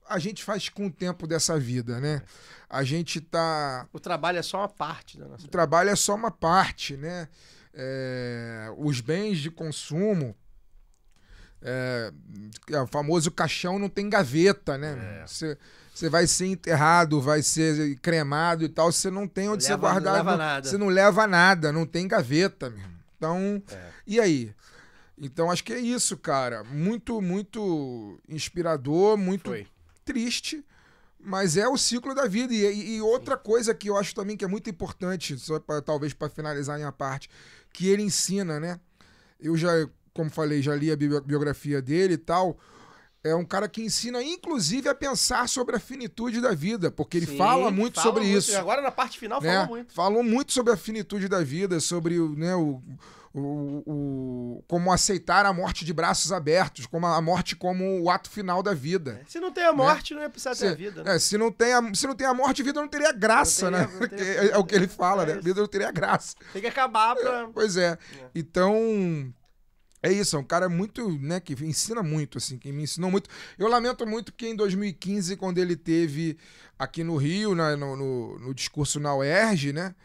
a gente faz com o tempo dessa vida, né? A gente tá... O trabalho é só uma parte da nossa vida. O trabalho é só uma parte, né? Os bens de consumo... o famoso caixão não tem gaveta, né? Você vai ser enterrado, vai ser cremado e tal, você não tem onde você guardar. Não leva nada. Você não leva nada, não tem gaveta mesmo. Então, e aí? Então acho que é isso, cara. Muito, muito inspirador, muito triste, mas é o ciclo da vida. E outra coisa que eu acho também que é muito importante, talvez para finalizar a minha parte, que ele ensina, né? Eu já... Como falei, já li a biografia dele e tal. É um cara que ensina, inclusive, a pensar sobre a finitude da vida, porque ele fala muito sobre isso. Agora, na parte final, falou muito. Falou muito sobre a finitude da vida, sobre como aceitar a morte de braços abertos, como a morte como o ato final da vida. Se não tem a morte, não ia precisar ter a vida. Né? Se não tem a morte, a vida não teria graça, né? É o que ele fala, né? A vida não teria graça. Tem que acabar pra... Pois é. Então... É isso, é um cara muito, né, que ensina muito, assim, que me ensinou muito. Eu lamento muito que em 2015, quando ele teve aqui no Rio, no discurso na UERJ, né,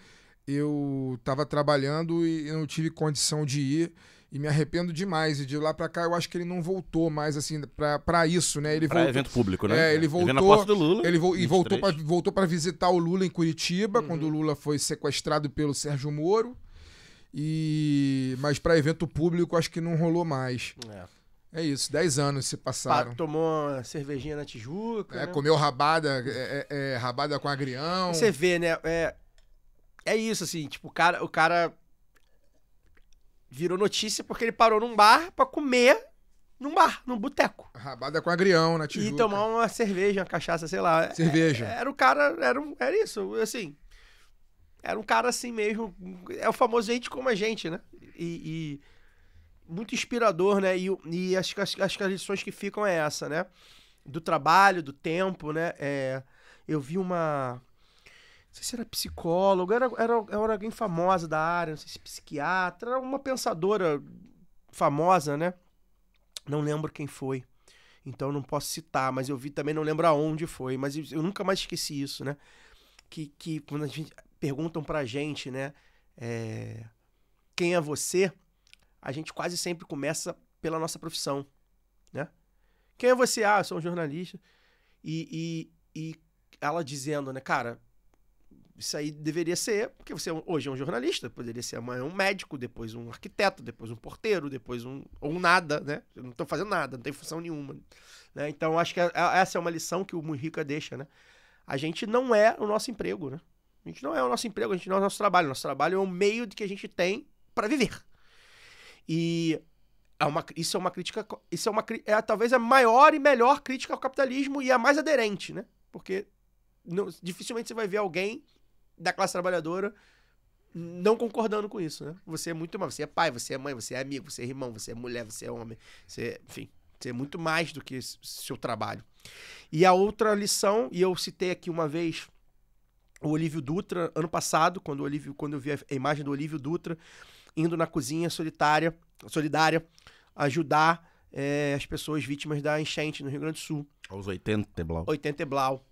eu estava trabalhando e não tive condição de ir e me arrependo demais. E de lá pra cá eu acho que ele não voltou mais, assim, pra isso, né. Ele voltou, evento público, né? Ele voltou, na posse do Lula, ele voltou para visitar o Lula em Curitiba, quando o Lula foi sequestrado pelo Sérgio Moro. Mas para evento público acho que não rolou mais. É isso, 10 anos se passaram. Tomou uma cervejinha na Tijuca, né? Comeu rabada, rabada com agrião. Você vê, né? É isso, assim, tipo, o cara virou notícia porque ele parou num bar pra comer num boteco. Rabada com agrião na Tijuca. E tomar uma cerveja, uma cachaça, sei lá. Cerveja. Era o cara, era isso, assim... Era um cara assim mesmo, é o famoso gente como a gente, né? E muito inspirador, né? E acho que as lições que ficam é essa, né? Do trabalho, do tempo, né? Eu vi uma... Não sei se era psicólogo, era alguém famosa da área, não sei se psiquiatra, era uma pensadora famosa, né? Não lembro quem foi, então não posso citar, mas eu vi também, não lembro aonde foi, mas eu nunca mais esqueci isso, né? que quando a gente perguntam pra gente, né, quem é você, a gente quase sempre começa pela nossa profissão, né? Quem é você? Ah, eu sou um jornalista. E ela dizendo, né, cara, isso aí deveria ser, porque você hoje é um jornalista, poderia ser amanhã um médico, depois um arquiteto, depois um porteiro, depois ou um nada, né? Eu não tô fazendo nada, não tem função nenhuma, né? Então, acho que essa é uma lição que o Mujica deixa, né? A gente não é o nosso emprego, né? A gente não é o nosso emprego, a gente não é o nosso trabalho. Nosso trabalho é o meio que a gente tem para viver. E isso é uma crítica, talvez a maior e melhor crítica ao capitalismo e a mais aderente, né? Porque dificilmente você vai ver alguém da classe trabalhadora não concordando com isso, né? Você é muito mais, você é pai, você é mãe, você é amigo, você é irmão, você é mulher, você é homem, enfim, você é muito mais do que seu trabalho. E a outra lição, e eu citei aqui uma vez o Olívio Dutra, ano passado, quando eu vi a imagem do Olívio Dutra indo na cozinha solidária, ajudar as pessoas vítimas da enchente no Rio Grande do Sul. Aos 80 blau. 80 blau.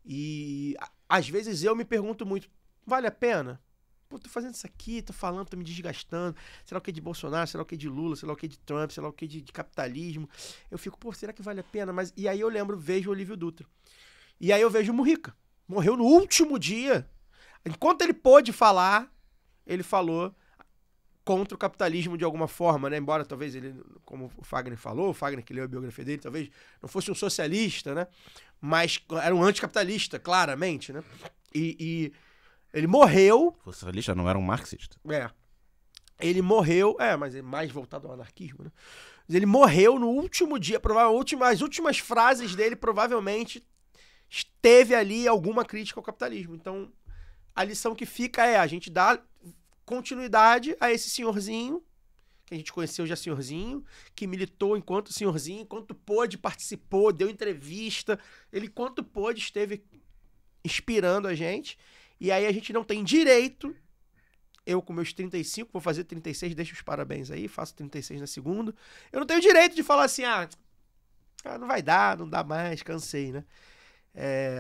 E às vezes eu me pergunto muito, vale a pena? Pô, tô fazendo isso aqui, tô falando, tô me desgastando. Será o que de Bolsonaro, será o que de Lula, será o que de Trump, será o que de capitalismo? Eu fico, pô, será que vale a pena? E aí eu vejo o Olívio Dutra. E aí eu vejo o Mujica. Morreu no último dia. Enquanto ele pôde falar, ele falou contra o capitalismo de alguma forma, né? Embora talvez ele, como o Fagner falou, o Fagner que leu a biografia dele, talvez não fosse um socialista, né? Mas era um anticapitalista, claramente, né? E ele morreu... Socialista não era um marxista. Ele morreu... mas é mais voltado ao anarquismo, né? Mas ele morreu no último dia, as últimas frases dele provavelmente teve ali alguma crítica ao capitalismo. Então, a lição que fica a gente dar continuidade a esse senhorzinho, que a gente conheceu já senhorzinho, que militou enquanto senhorzinho, enquanto pôde, participou, deu entrevista, ele quanto pôde esteve inspirando a gente, e aí a gente não tem direito, eu com meus 35, vou fazer 36, deixo os parabéns aí, faço 36 na segunda, eu não tenho direito de falar assim, não vai dar, não dá mais, cansei, né?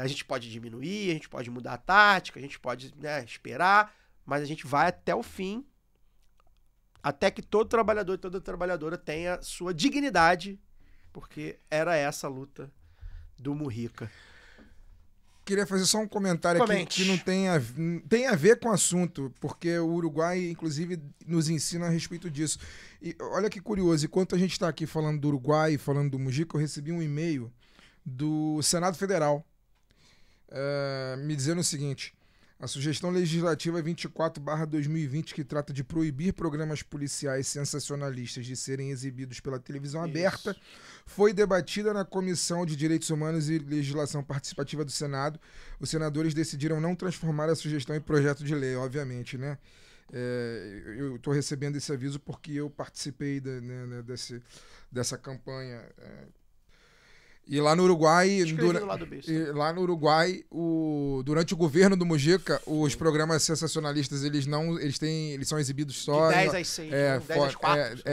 A gente pode diminuir, a gente pode mudar a tática, a gente pode, né, esperar, mas a gente vai até o fim, até que todo trabalhador e toda trabalhadora tenha sua dignidade, porque era essa a luta do Mujica. Queria fazer só um comentário aqui que não tem a ver com o assunto, porque o Uruguai, inclusive, nos ensina a respeito disso. E olha que curioso, enquanto a gente está aqui falando do Uruguai, falando do Mujica, eu recebi um e-mail do Senado Federal me dizendo o seguinte: a sugestão legislativa 24/2020, que trata de proibir programas policiais sensacionalistas de serem exibidos pela televisão aberta, foi debatida na Comissão de Direitos Humanos e Legislação Participativa do Senado. Os senadores decidiram não transformar a sugestão em projeto de lei, obviamente, né? Eu estou recebendo esse aviso porque eu participei dessa campanha. E lá no Uruguai, durante o governo do Mujica, os programas sensacionalistas, eles são exibidos só de 10 às 6, 10 às 4.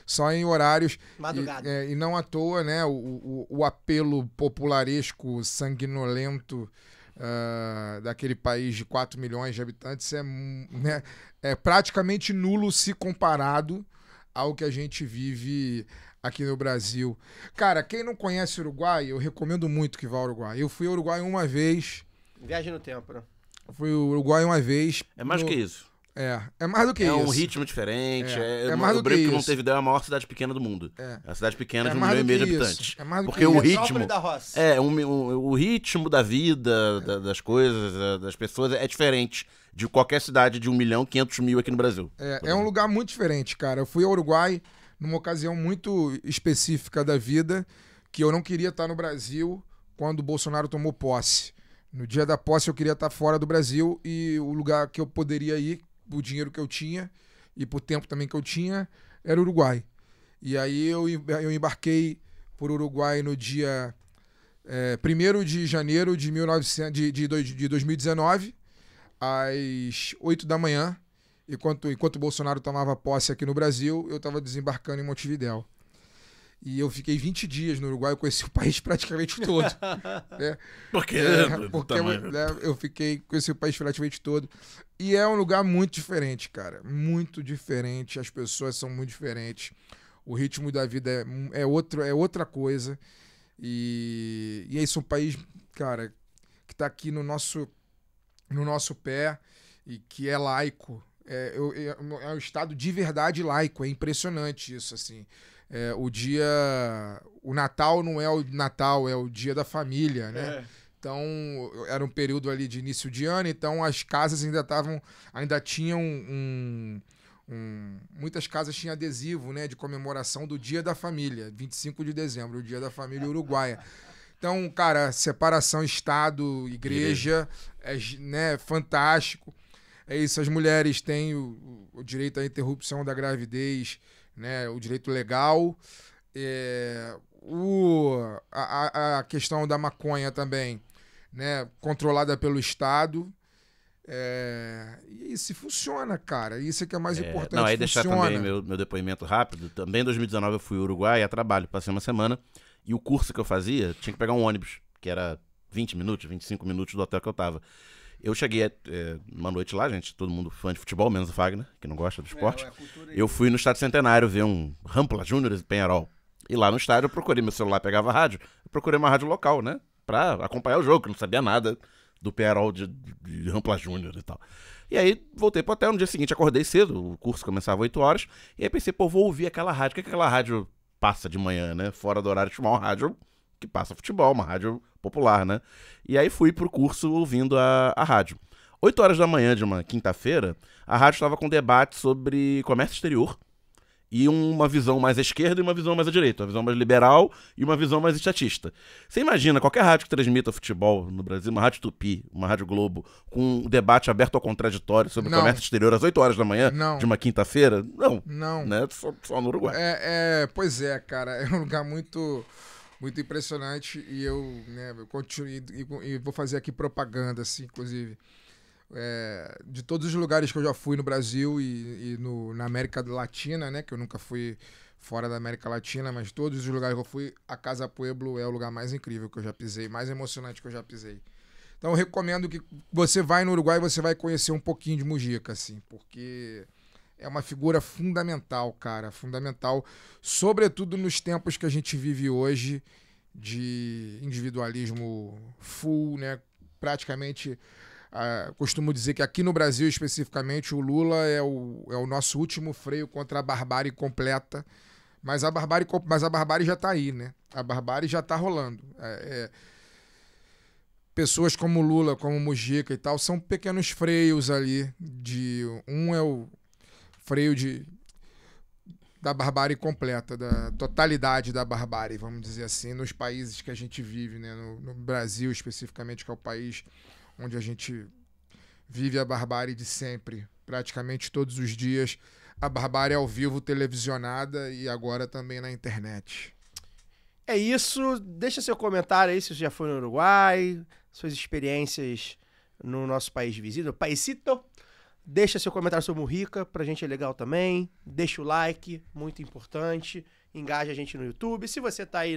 Só em horários. Madrugada. E não à toa, né, o apelo popularesco, sanguinolento daquele país de 4 milhões de habitantes é praticamente nulo se comparado ao que a gente vive aqui no Brasil. Cara, quem não conhece o Uruguai, eu recomendo muito que vá ao Uruguai. Eu fui ao Uruguai uma vez. Viagem no tempo, né? Fui ao Uruguai uma vez. É mais que isso. É mais do que isso. É um ritmo diferente. É mais do que isso. Que não teve ideia, é a maior cidade pequena do mundo. É a cidade pequena de 1,5 milhão de habitantes. É mais do porque que o isso. ritmo o ritmo da vida, das coisas, das pessoas é diferente de qualquer cidade de 1.500.000 aqui no Brasil. É um lugar muito diferente, cara. Eu fui ao Uruguai numa ocasião muito específica da vida, que eu não queria estar no Brasil quando o Bolsonaro tomou posse. No dia da posse eu queria estar fora do Brasil, e o lugar que eu poderia ir, o dinheiro que eu tinha e por tempo também que eu tinha, era o Uruguai. E aí eu embarquei por Uruguai no dia 1º de janeiro de 2019, às 8 da manhã. Enquanto o Bolsonaro tomava posse aqui no Brasil, eu estava desembarcando em Montevidéu. E eu fiquei 20 dias no Uruguai, eu conheci o país praticamente todo. Né? Porque eu conheci o país praticamente todo. E é um lugar muito diferente, cara. Muito diferente. As pessoas são muito diferentes. O ritmo da vida é outra coisa. E é isso, um país, cara, que tá aqui no nosso pé e que é laico. É um estado de verdade laico. É impressionante isso, assim. O Natal não é o Natal, é o dia da família, né? Então, era um período ali de início de ano, então as casas ainda tinham muitas casas tinham adesivo, né, de comemoração do Dia da Família, 25 de dezembro, o Dia da Família Uruguaia. Então, cara, separação Estado-Igreja, né, fantástico. É isso, as mulheres têm o direito à interrupção da gravidez, né, o direito legal. A questão da maconha também, né, controlada pelo Estado. E isso funciona, cara. Isso é que é mais importante. Não, aí deixar também meu depoimento rápido. Também em 2019 eu fui ao Uruguai a trabalho, passei uma semana. E o curso que eu fazia, tinha que pegar um ônibus, que era 20 minutos, 25 minutos do hotel que eu tava. Eu cheguei uma noite lá, gente, todo mundo fã de futebol, menos o Fagner, que não gosta do esporte. Eu fui no Estádio Centenário ver um Rampla Júnior e Penharol. E lá no estádio eu procurei meu celular, pegava a rádio, eu procurei uma rádio local, né? Pra acompanhar o jogo, que eu não sabia nada do Penharol de Rampla Júnior e tal. E aí voltei pro hotel, no dia seguinte acordei cedo, o curso começava 8 horas, e aí pensei, vou ouvir aquela rádio. O que aquela rádio passa de manhã, né? Fora do horário de chamar uma rádio que passa futebol, uma rádio popular, né? E aí fui pro curso ouvindo a rádio. 8 horas da manhã de uma quinta-feira, a rádio estava com debate sobre comércio exterior e uma visão mais à esquerda e uma visão mais à direita, uma visão mais liberal e uma visão mais estatista. Você imagina, qualquer rádio que transmita futebol no Brasil, uma rádio Tupi, uma rádio Globo, com um debate aberto ao contraditório sobre comércio exterior às 8 horas da manhã de uma quinta-feira? Não. Né? Só no Uruguai. Pois é, cara, é um lugar muito impressionante e eu continuo e vou fazer aqui propaganda, assim, inclusive. De todos os lugares que eu já fui no Brasil e na América Latina, né, que eu nunca fui fora da América Latina, mas todos os lugares que eu fui, a Casa Pueblo é o lugar mais incrível que eu já pisei, mais emocionante que eu já pisei. Então eu recomendo que você vai no Uruguai e você vai conhecer um pouquinho de Mujica, assim, porque é uma figura fundamental, cara, fundamental, sobretudo nos tempos que a gente vive hoje de individualismo full, né, praticamente. Costumo dizer que aqui no Brasil, especificamente, o Lula é o nosso último freio contra a barbárie completa. Mas a barbárie já está aí, né? A barbárie já está rolando. Pessoas como Lula, como Mujica e tal, são pequenos freios ali. Um é o freio da barbárie completa, da totalidade da barbárie, vamos dizer assim, nos países que a gente vive, né? No Brasil, especificamente, que é o país onde a gente vive a barbárie de sempre, praticamente todos os dias, a barbárie ao vivo, televisionada e agora também na internet. É isso, deixa seu comentário aí se você já foi no Uruguai, suas experiências no nosso país vizinho, Paisito. Deixa seu comentário sobre o Mujica, pra gente é legal também. Deixa o like, muito importante. Engaja a gente no YouTube. Se você tá aí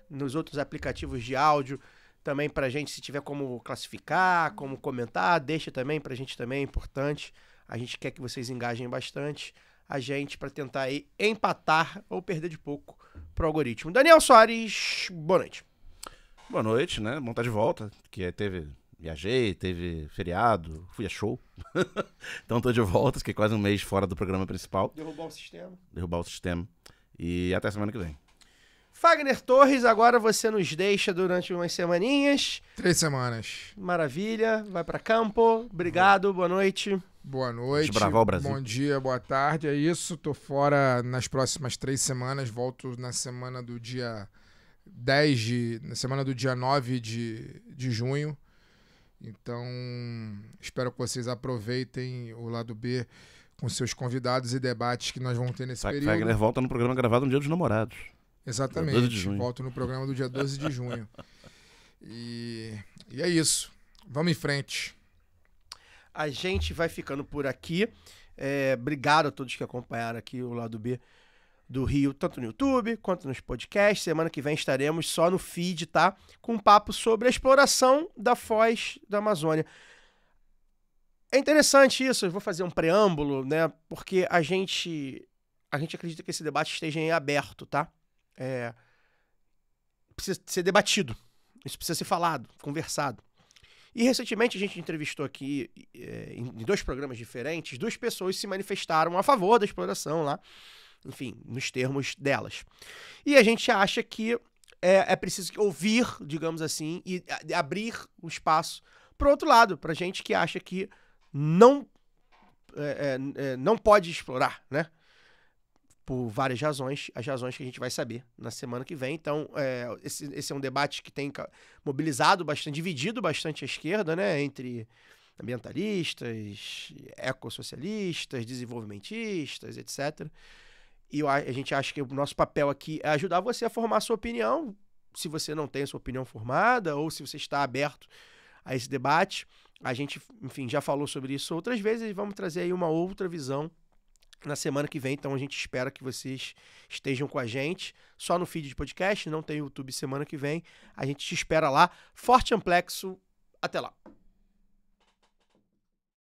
nos outros aplicativos de áudio, também pra gente, se tiver como classificar, como comentar, deixa também, pra gente também é importante. A gente quer que vocês engajem bastante a gente pra tentar aí empatar ou perder de pouco pro algoritmo. Daniel Soares, boa noite. Boa noite, né? Bom estar de volta, que viajei, teve feriado, fui a show. Então tô de volta, fiquei quase um mês fora do programa principal. Derrubar o sistema. E até semana que vem. Fagner Torres, agora você nos deixa durante umas semaninhas. 3 semanas. Maravilha, vai pra campo. Obrigado, boa noite. Boa noite, Desbravar o Brasil. Bom dia, boa tarde, é isso. Tô fora nas próximas 3 semanas, volto na semana do dia 9 de junho. Então, espero que vocês aproveitem o lado B com seus convidados e debates que nós vamos ter nesse período. Fagner volta no programa gravado no Dia dos Namorados. Exatamente, 12 de junho. Volto no programa do dia 12 de junho. E é isso, vamos em frente. A gente vai ficando por aqui. Obrigado a todos que acompanharam aqui o lado B do Rio, tanto no YouTube quanto nos podcasts. Semana que vem estaremos só no feed, tá? Com um papo sobre a exploração da foz da Amazônia. É interessante isso, eu vou fazer um preâmbulo, né? Porque a gente acredita que esse debate esteja em aberto, tá? Precisa ser debatido. Isso precisa ser falado, conversado. E recentemente a gente entrevistou aqui, em 2 programas diferentes, 2 pessoas se manifestaram a favor da exploração lá, enfim, nos termos delas. E a gente acha que é preciso ouvir, digamos assim, e abrir o espaço para o outro lado, para gente que acha que não pode explorar, né? Por várias razões, as razões que a gente vai saber na semana que vem. Então, esse é um debate que tem mobilizado bastante, dividido bastante a esquerda, né? Entre ambientalistas, ecossocialistas, desenvolvimentistas, etc. E a gente acha que o nosso papel aqui é ajudar você a formar a sua opinião, se você não tem a sua opinião formada, ou se você está aberto a esse debate. A gente, enfim, já falou sobre isso outras vezes e vamos trazer aí uma outra visão na semana que vem. Então a gente espera que vocês estejam com a gente só no feed de podcast, não tem YouTube semana que vem. A gente te espera lá. Forte Amplexo, até lá.